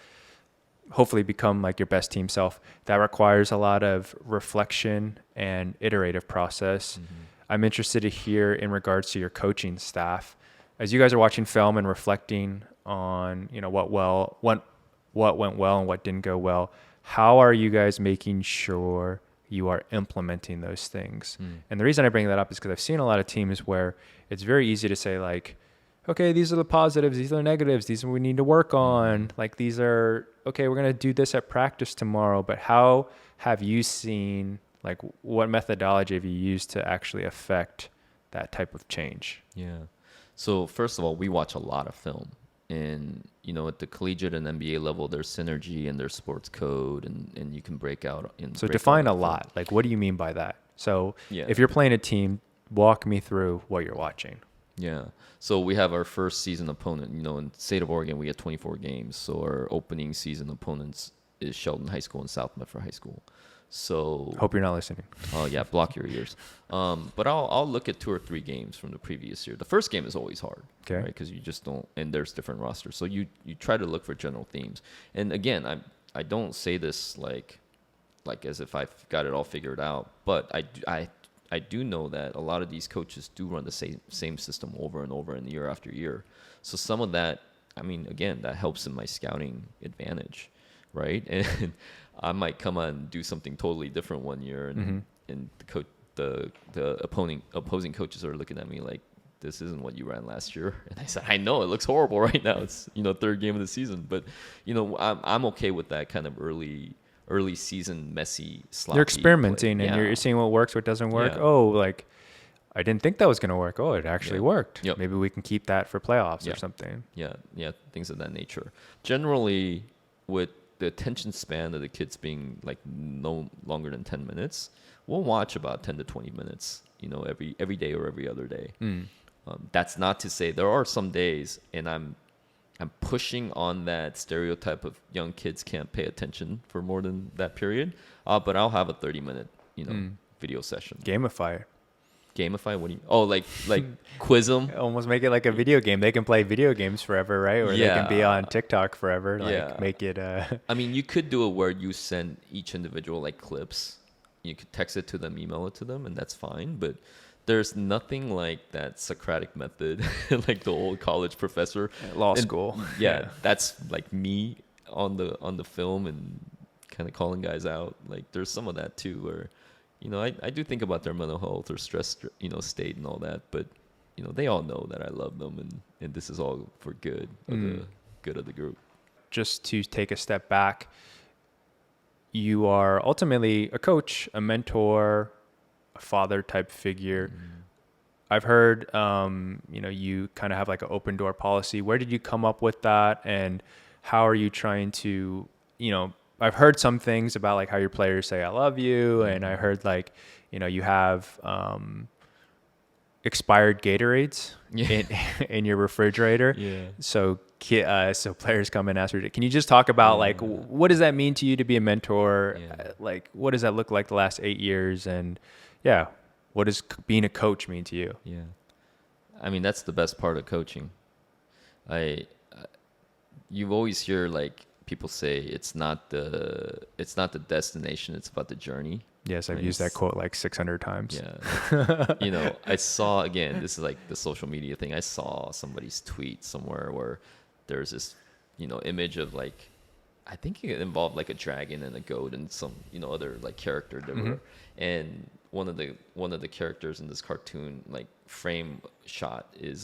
Speaker 1: hopefully become like your best team self. That requires a lot of reflection and iterative process. I'm interested to hear in regards to your coaching staff, as you guys are watching film and reflecting on, what went well and what didn't go well. How are you guys making sure you are implementing those things? And the reason I bring that up is because I've seen a lot of teams where it's very easy to say like, okay, these are the positives, these are the negatives, these are what we need to work on. Like, these are, okay, we're going to do this at practice tomorrow. But how have you seen, like, what methodology have you used to actually affect that type of change?
Speaker 2: Yeah. So first of all, we watch a lot of film. And, at the collegiate and NBA level, there's synergy and there's sports code, and you can break out.
Speaker 1: So define a lot. Like, what do you mean by that? So if you're playing a team, walk me through what you're watching.
Speaker 2: Yeah. So we have our first season opponent. In the state of Oregon, we get 24 games. So our opening season opponents is Sheldon High School and South Medford High School. So
Speaker 1: hope you're not listening.
Speaker 2: Oh yeah, block your ears. But I'll look at 2 or 3 games from the previous year. The first game is always hard, right? Because you just don't, and there's different rosters. So you try to look for general themes. And again, I don't say this like like as if I've got it all figured out. But I do know that a lot of these coaches do run the same system over and over and year after year. So some of that, I mean, again, that helps in my scouting advantage, right? And I might come on and do something totally different one year, and the opposing coaches are looking at me like, this isn't what you ran last year. And I said, I know, it looks horrible right now. It's, third game of the season. But, I'm okay with that kind of early season, messy, sloppy
Speaker 1: You're experimenting
Speaker 2: play.
Speaker 1: and
Speaker 2: Yeah.
Speaker 1: you're seeing what works, what doesn't work.
Speaker 2: Yeah.
Speaker 1: Oh, like, I didn't think that was going to work. Oh, it actually worked.
Speaker 2: Yep.
Speaker 1: Maybe we can keep that for playoffs
Speaker 2: Yeah.
Speaker 1: or something.
Speaker 2: Yeah, things of that nature. Generally, with the attention span of the kids being like no longer than 10 minutes, we'll watch about 10 to 20 minutes, every day or every other day. That's not to say there are some days, and I'm pushing on that stereotype of young kids can't pay attention for more than that period. But I'll have a 30-minute, video session.
Speaker 1: Gamify.
Speaker 2: Gamify? What do you? Oh, like quiz them.
Speaker 1: Almost make it like a video game. They can play video games forever, right? Or they can be on TikTok forever. Like make it.
Speaker 2: I mean, you could do it where you send each individual like clips. You could text it to them, email it to them, and that's fine. But there's nothing like that Socratic method, like the old college professor,
Speaker 1: Law school.
Speaker 2: Yeah, that's like me on the film and kind of calling guys out. Like there's some of that too, where I do think about their mental health or stress, state and all that. But they all know that I love them, and this is all for good of the good of the group.
Speaker 1: Just to take a step back, you are ultimately a coach, a mentor, a father type figure. I've heard, you kind of have like an open door policy. Where did you come up with that? And how are you trying to, I've heard some things about like how your players say, I love you. And I heard like, you have, expired Gatorades in your refrigerator.
Speaker 2: Yeah.
Speaker 1: So players come and ask you, can you just talk about like, what does that mean to you to be a mentor? Like, what does that look like the last 8 years? And what does being a coach mean to you?
Speaker 2: Yeah. I mean, that's the best part of coaching. You always hear like people say it's not the destination, it's about the journey.
Speaker 1: Yes, I've used that quote like 600 times.
Speaker 2: Yeah. I saw, again, this is like the social media thing. I saw somebody's tweet somewhere where there's this, image of like, I think it involved like a dragon and a goat and some, other like character that were, and one of the characters in this cartoon like frame shot is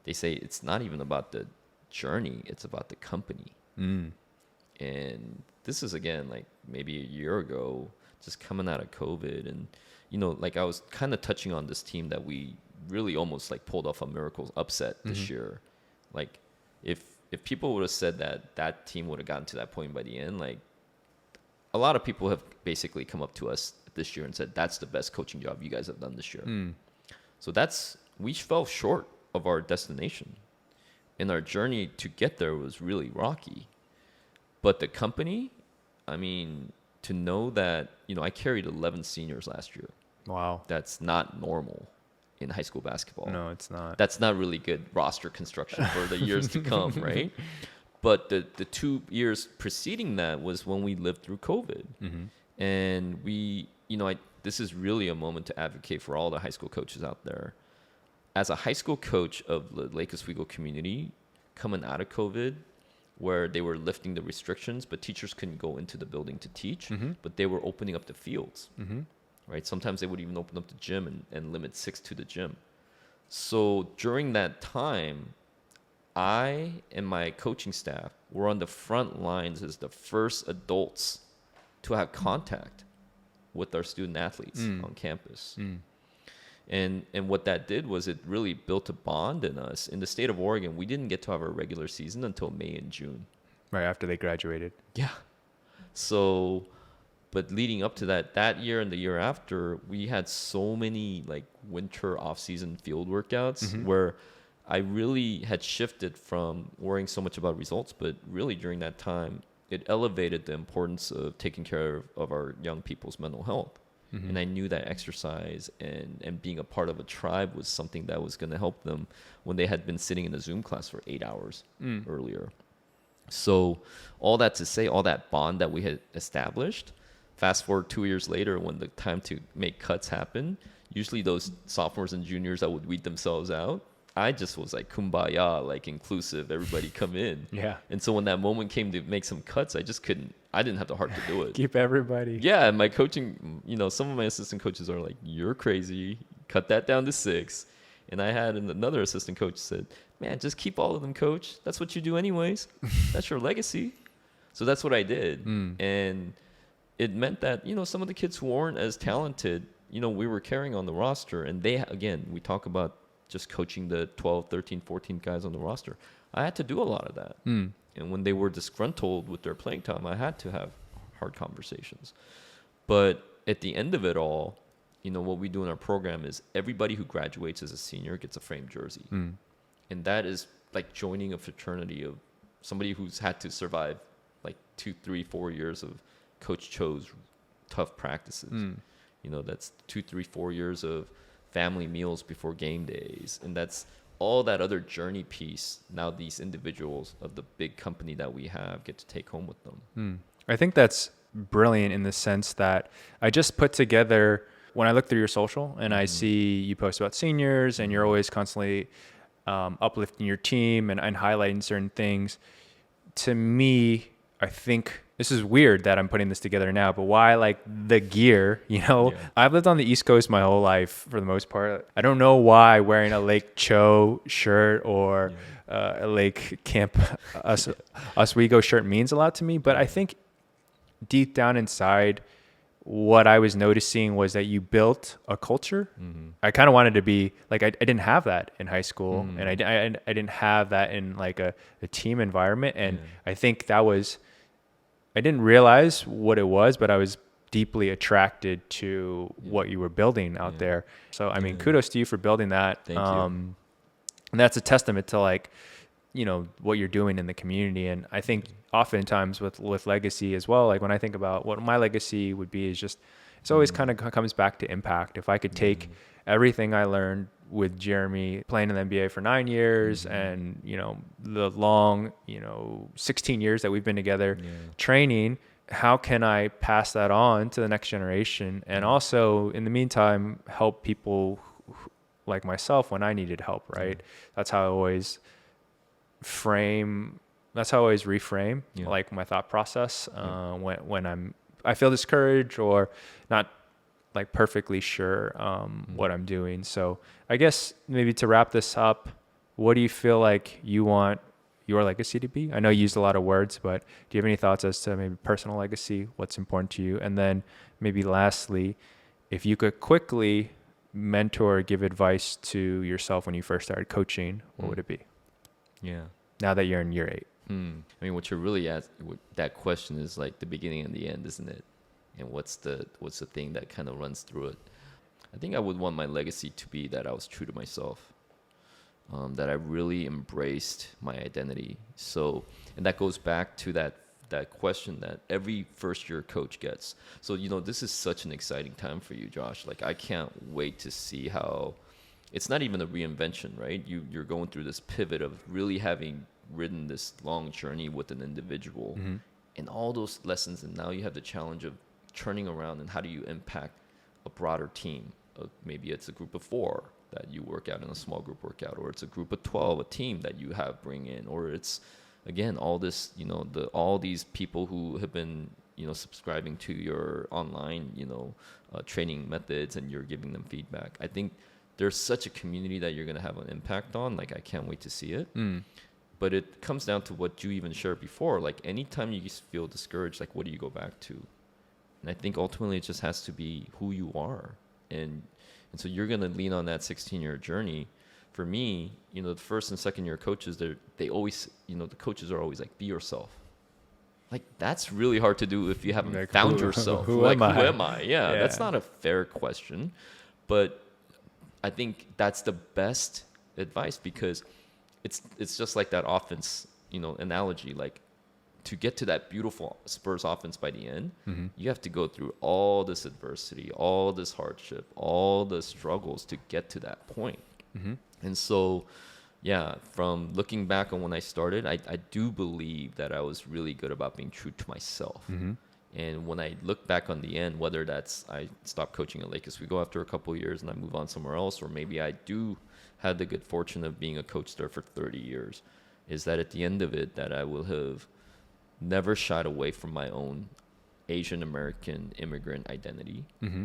Speaker 2: they say it's not even about the journey, it's about the company. And this is, again, like maybe a year ago, just coming out of COVID, and like I was kind of touching on this team that we really almost like pulled off a miracle upset this year. Like if people would have said that team would have gotten to that point by the end, like a lot of people have basically come up to us this year and said that's the best coaching job you guys have done this year. So we fell short of our destination, and our journey to get there was really rocky. But the company, I mean, to know that, I carried 11 seniors last year.
Speaker 1: Wow.
Speaker 2: That's not normal in high school basketball.
Speaker 1: No, it's not.
Speaker 2: That's not really good roster construction for the years to come, right? But the 2 years preceding that was when we lived through COVID. And we, this is really a moment to advocate for all the high school coaches out there. As a high school coach of the Lake Oswego community, coming out of COVID, where they were lifting the restrictions, but teachers couldn't go into the building to teach, but they were opening up the fields, right? Sometimes they would even open up the gym and limit 6 to the gym. So during that time, I and my coaching staff were on the front lines as the first adults to have contact with our student athletes on campus. And what that did was it really built a bond in us. In the state of Oregon, we didn't get to have our regular season until May and June.
Speaker 1: Right after they graduated.
Speaker 2: Yeah. So, but leading up to that year and the year after, we had so many like winter off-season field workouts where I really had shifted from worrying so much about results, but really during that time, it elevated the importance of taking care of our young people's mental health. And I knew that exercise and being a part of a tribe was something that was going to help them when they had been sitting in a Zoom class for 8 hours earlier. So all that to say, all that bond that we had established, fast forward 2 years later, when the time to make cuts happened, usually those sophomores and juniors that would weed themselves out, I just was like kumbaya, like inclusive, everybody come in.
Speaker 1: Yeah.
Speaker 2: And so when that moment came to make some cuts, I didn't have the heart to do it.
Speaker 1: Keep everybody.
Speaker 2: Yeah, and my coaching, some of my assistant coaches are like, "You're crazy. Cut that down to 6." And I had another assistant coach said, "Man, just keep all of them, coach. That's what you do anyways. That's your legacy." So that's what I did. And it meant that, some of the kids who weren't as talented, we were carrying on the roster. And we talk about just coaching the 12, 13, 14 guys on the roster. I had to do a lot of that. And when they were disgruntled with their playing time, I had to have hard conversations. But at the end of it all, what we do in our program is everybody who graduates as a senior gets a framed jersey. And that is like joining a fraternity of somebody who's had to survive like 2, 3, 4 years of Coach Cho's tough practices. That's 2, 3, 4 years of family meals before game days. And that's all that other journey piece. Now these individuals of the big company that we have get to take home with them.
Speaker 1: I think that's brilliant in the sense that I just put together, when I look through your social and I see you post about seniors and you're always constantly uplifting your team and highlighting certain things. To me, I think this is weird that I'm putting this together now, but why like the gear, I've lived on the East Coast my whole life for the most part. I don't know why wearing a Lake Cho shirt or a Lake Camp Oswego shirt means a lot to me, but I think deep down inside, what I was noticing was that you built a culture. I kind of wanted to be like, I didn't have that in high school, and I didn't have that in like a team environment. And I think that was, I didn't realize what it was, but I was deeply attracted to what you were building out there. So, I mean, kudos to you for building that.
Speaker 2: Thank you.
Speaker 1: And that's a testament to like, what you're doing in the community. And I think oftentimes with legacy as well, like when I think about what my legacy would be, is just, it's always kind of comes back to impact. If I could take everything I learned with Jeremy playing in the NBA for 9 years and, the long, 16 years that we've been together training, how can I pass that on to the next generation? And also in the meantime, help people like myself when I needed help, right? That's how I always reframe like my thought process when I feel discouraged or not like perfectly sure what I'm doing. So I guess maybe to wrap this up, what do you feel like you want your legacy to be? I know you used a lot of words, but do you have any thoughts as to maybe personal legacy, what's important to you? And then maybe lastly, if you could quickly mentor, give advice to yourself when you first started coaching, what would it be?
Speaker 2: Yeah.
Speaker 1: Now that you're in year 8.
Speaker 2: I mean, what you're really asking, that question is like the beginning and the end, isn't it? And what's the thing that kind of runs through it? I think I would want my legacy to be that I was true to myself, that I really embraced my identity. So, and that goes back to that question that every first year coach gets. So, this is such an exciting time for you, Josh. Like, I can't wait to see how. It's not even a reinvention, right? You're going through this pivot of really having ridden this long journey with an individual and all those lessons. And now you have the challenge of turning around and how do you impact a broader team? Maybe it's a group of 4 that you work out in a small group workout, or it's a group of 12, a team that you have bring in, or it's, again, all this, all these people who have been, subscribing to your online, training methods, and you're giving them feedback. I think there's such a community that you're going to have an impact on. Like, I can't wait to see it. But it comes down to what you even shared before. Like, anytime you feel discouraged, like, what do you go back to? And I think ultimately it just has to be who you are. And so you're going to lean on that 16-year journey. For me, the first and second year coaches, they always, the coaches are always like, be yourself. Like, that's really hard to do if you haven't
Speaker 1: like,
Speaker 2: found yourself.
Speaker 1: Who am I?
Speaker 2: Yeah, that's not a fair question. But I think that's the best advice, because it's just like that offense, analogy. Like, to get to that beautiful Spurs offense by the end, you have to go through all this adversity, all this hardship, all the struggles to get to that point. And so, from looking back on when I started, I do believe that I was really good about being true to myself. And when I look back on the end, whether that's I stop coaching at Lake Oswego after a couple of years and I move on somewhere else, or maybe I do have the good fortune of being a coach there for 30 years, is that at the end of it, that I will have never shied away from my own Asian American immigrant identity.
Speaker 1: Mm-hmm.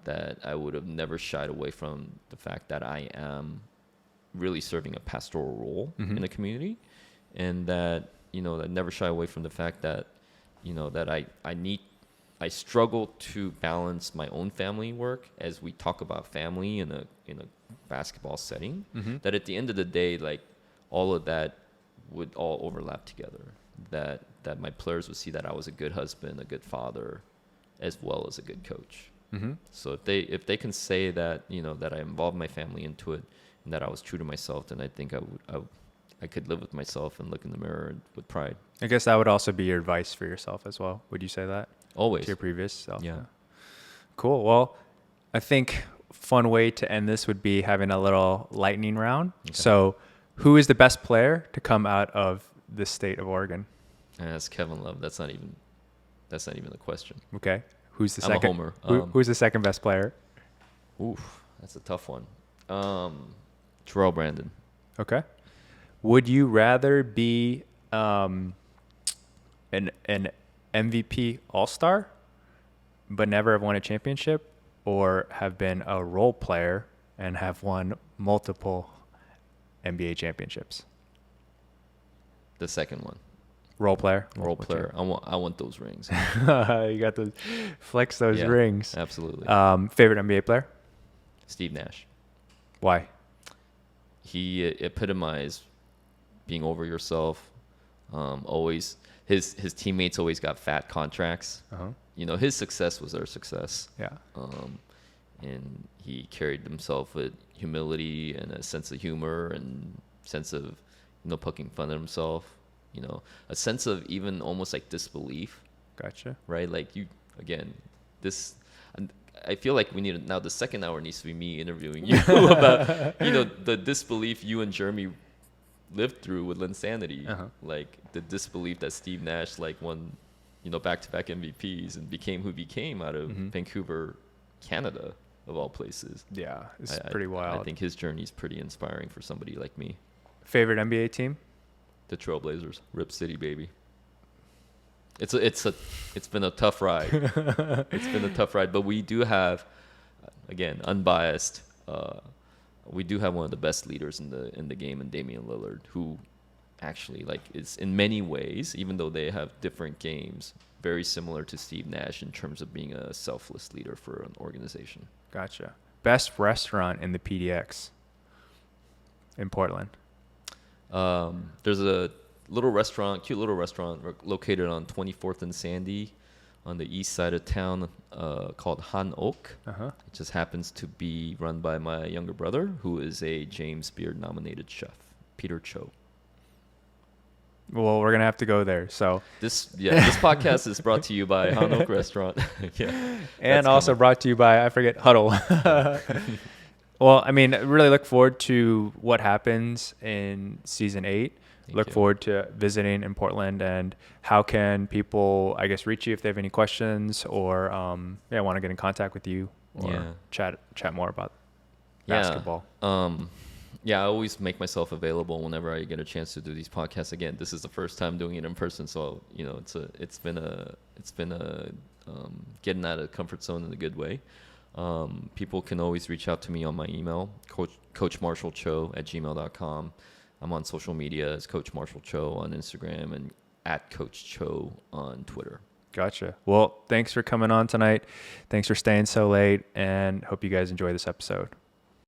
Speaker 2: That I would have never shied away from the fact that I am really serving a pastoral role in the community, and that, you know, I never shy away from the fact that, you know, that I struggle to balance my own family work as we talk about family in a basketball setting. That at the end of the day, like, all of that would all overlap together. That my players would see that I was a good husband, a good father, as well as a good coach. So if they can say that, you know, that I involved my family into it and that I was true to myself, then I think I could live with myself and look in the mirror with pride.
Speaker 1: I guess that would also be your advice for yourself as well. Would you say that?
Speaker 2: Always.
Speaker 1: To your previous self?
Speaker 2: Yeah.
Speaker 1: Cool. Well, I think fun way to end this would be having a little lightning round. Okay. So who is the best player to come out of the state of Oregon?
Speaker 2: That's Kevin Love. That's not even a question.
Speaker 1: Okay. Who's the
Speaker 2: I'm
Speaker 1: second?
Speaker 2: a homer.
Speaker 1: Who's the second best player?
Speaker 2: Oof, that's a tough one. Terrell Brandon.
Speaker 1: Okay. Would you rather be an MVP All-Star but never have won a championship, or have been a role player and have won multiple NBA championships?
Speaker 2: The second one.
Speaker 1: Role player.
Speaker 2: Role player. I want those rings.
Speaker 1: You got to flex those rings.
Speaker 2: Absolutely.
Speaker 1: Favorite NBA player?
Speaker 2: Steve Nash.
Speaker 1: Why?
Speaker 2: He epitomized being over yourself. Always his teammates always got fat contracts. You know, his success was their success.
Speaker 1: Yeah.
Speaker 2: And he carried himself with humility and a sense of humor and sense of, you know, poking fun at himself. You know, a sense of even almost like disbelief.
Speaker 1: Gotcha.
Speaker 2: Right? Like I feel like we need now the second hour needs to be me interviewing you about, you know, the disbelief you and Jeremy lived through with Linsanity. Like the disbelief that Steve Nash like won, you know, back-to-back MVPs and became who he became out of Vancouver, Canada, of all places.
Speaker 1: Yeah, it's pretty wild.
Speaker 2: I think his journey is pretty inspiring for somebody like me.
Speaker 1: Favorite NBA team?
Speaker 2: The Trailblazers. Rip City, baby. It's been a tough ride. It's been a tough ride, but we do have, again, unbiased, we do have one of the best leaders in the game in Damian Lillard, who actually like is in many ways, even though they have different games, very similar to Steve Nash in terms of being a selfless leader for an organization. Gotcha.
Speaker 1: Best restaurant in the PDX in Portland?
Speaker 2: There's a cute little restaurant located on 24th and Sandy on the east side of town, called Han Ok. It just happens to be run by my younger brother, who is a James Beard nominated chef, Peter Cho.
Speaker 1: Well, we're going to have to go there. So
Speaker 2: this podcast is brought to you by Han Ok Restaurant.
Speaker 1: And also brought to you by, I forget, Huddle. Well, I mean, really look forward to what happens in season 8. Look forward to visiting in Portland. And how can people, I guess, reach you if they have any questions or want to get in contact with you or chat more about basketball?
Speaker 2: I always make myself available whenever I get a chance to do these podcasts. Again, this is the first time doing it in person, so you know it's been a getting out of the comfort zone in a good way. People can always reach out to me on my email, coachmarshallcho@gmail.com. I'm on social media as Coach Marshall Cho on Instagram and at Coach Cho on Twitter.
Speaker 1: Gotcha. Well, thanks for coming on tonight. Thanks for staying so late, and hope you guys enjoy this episode.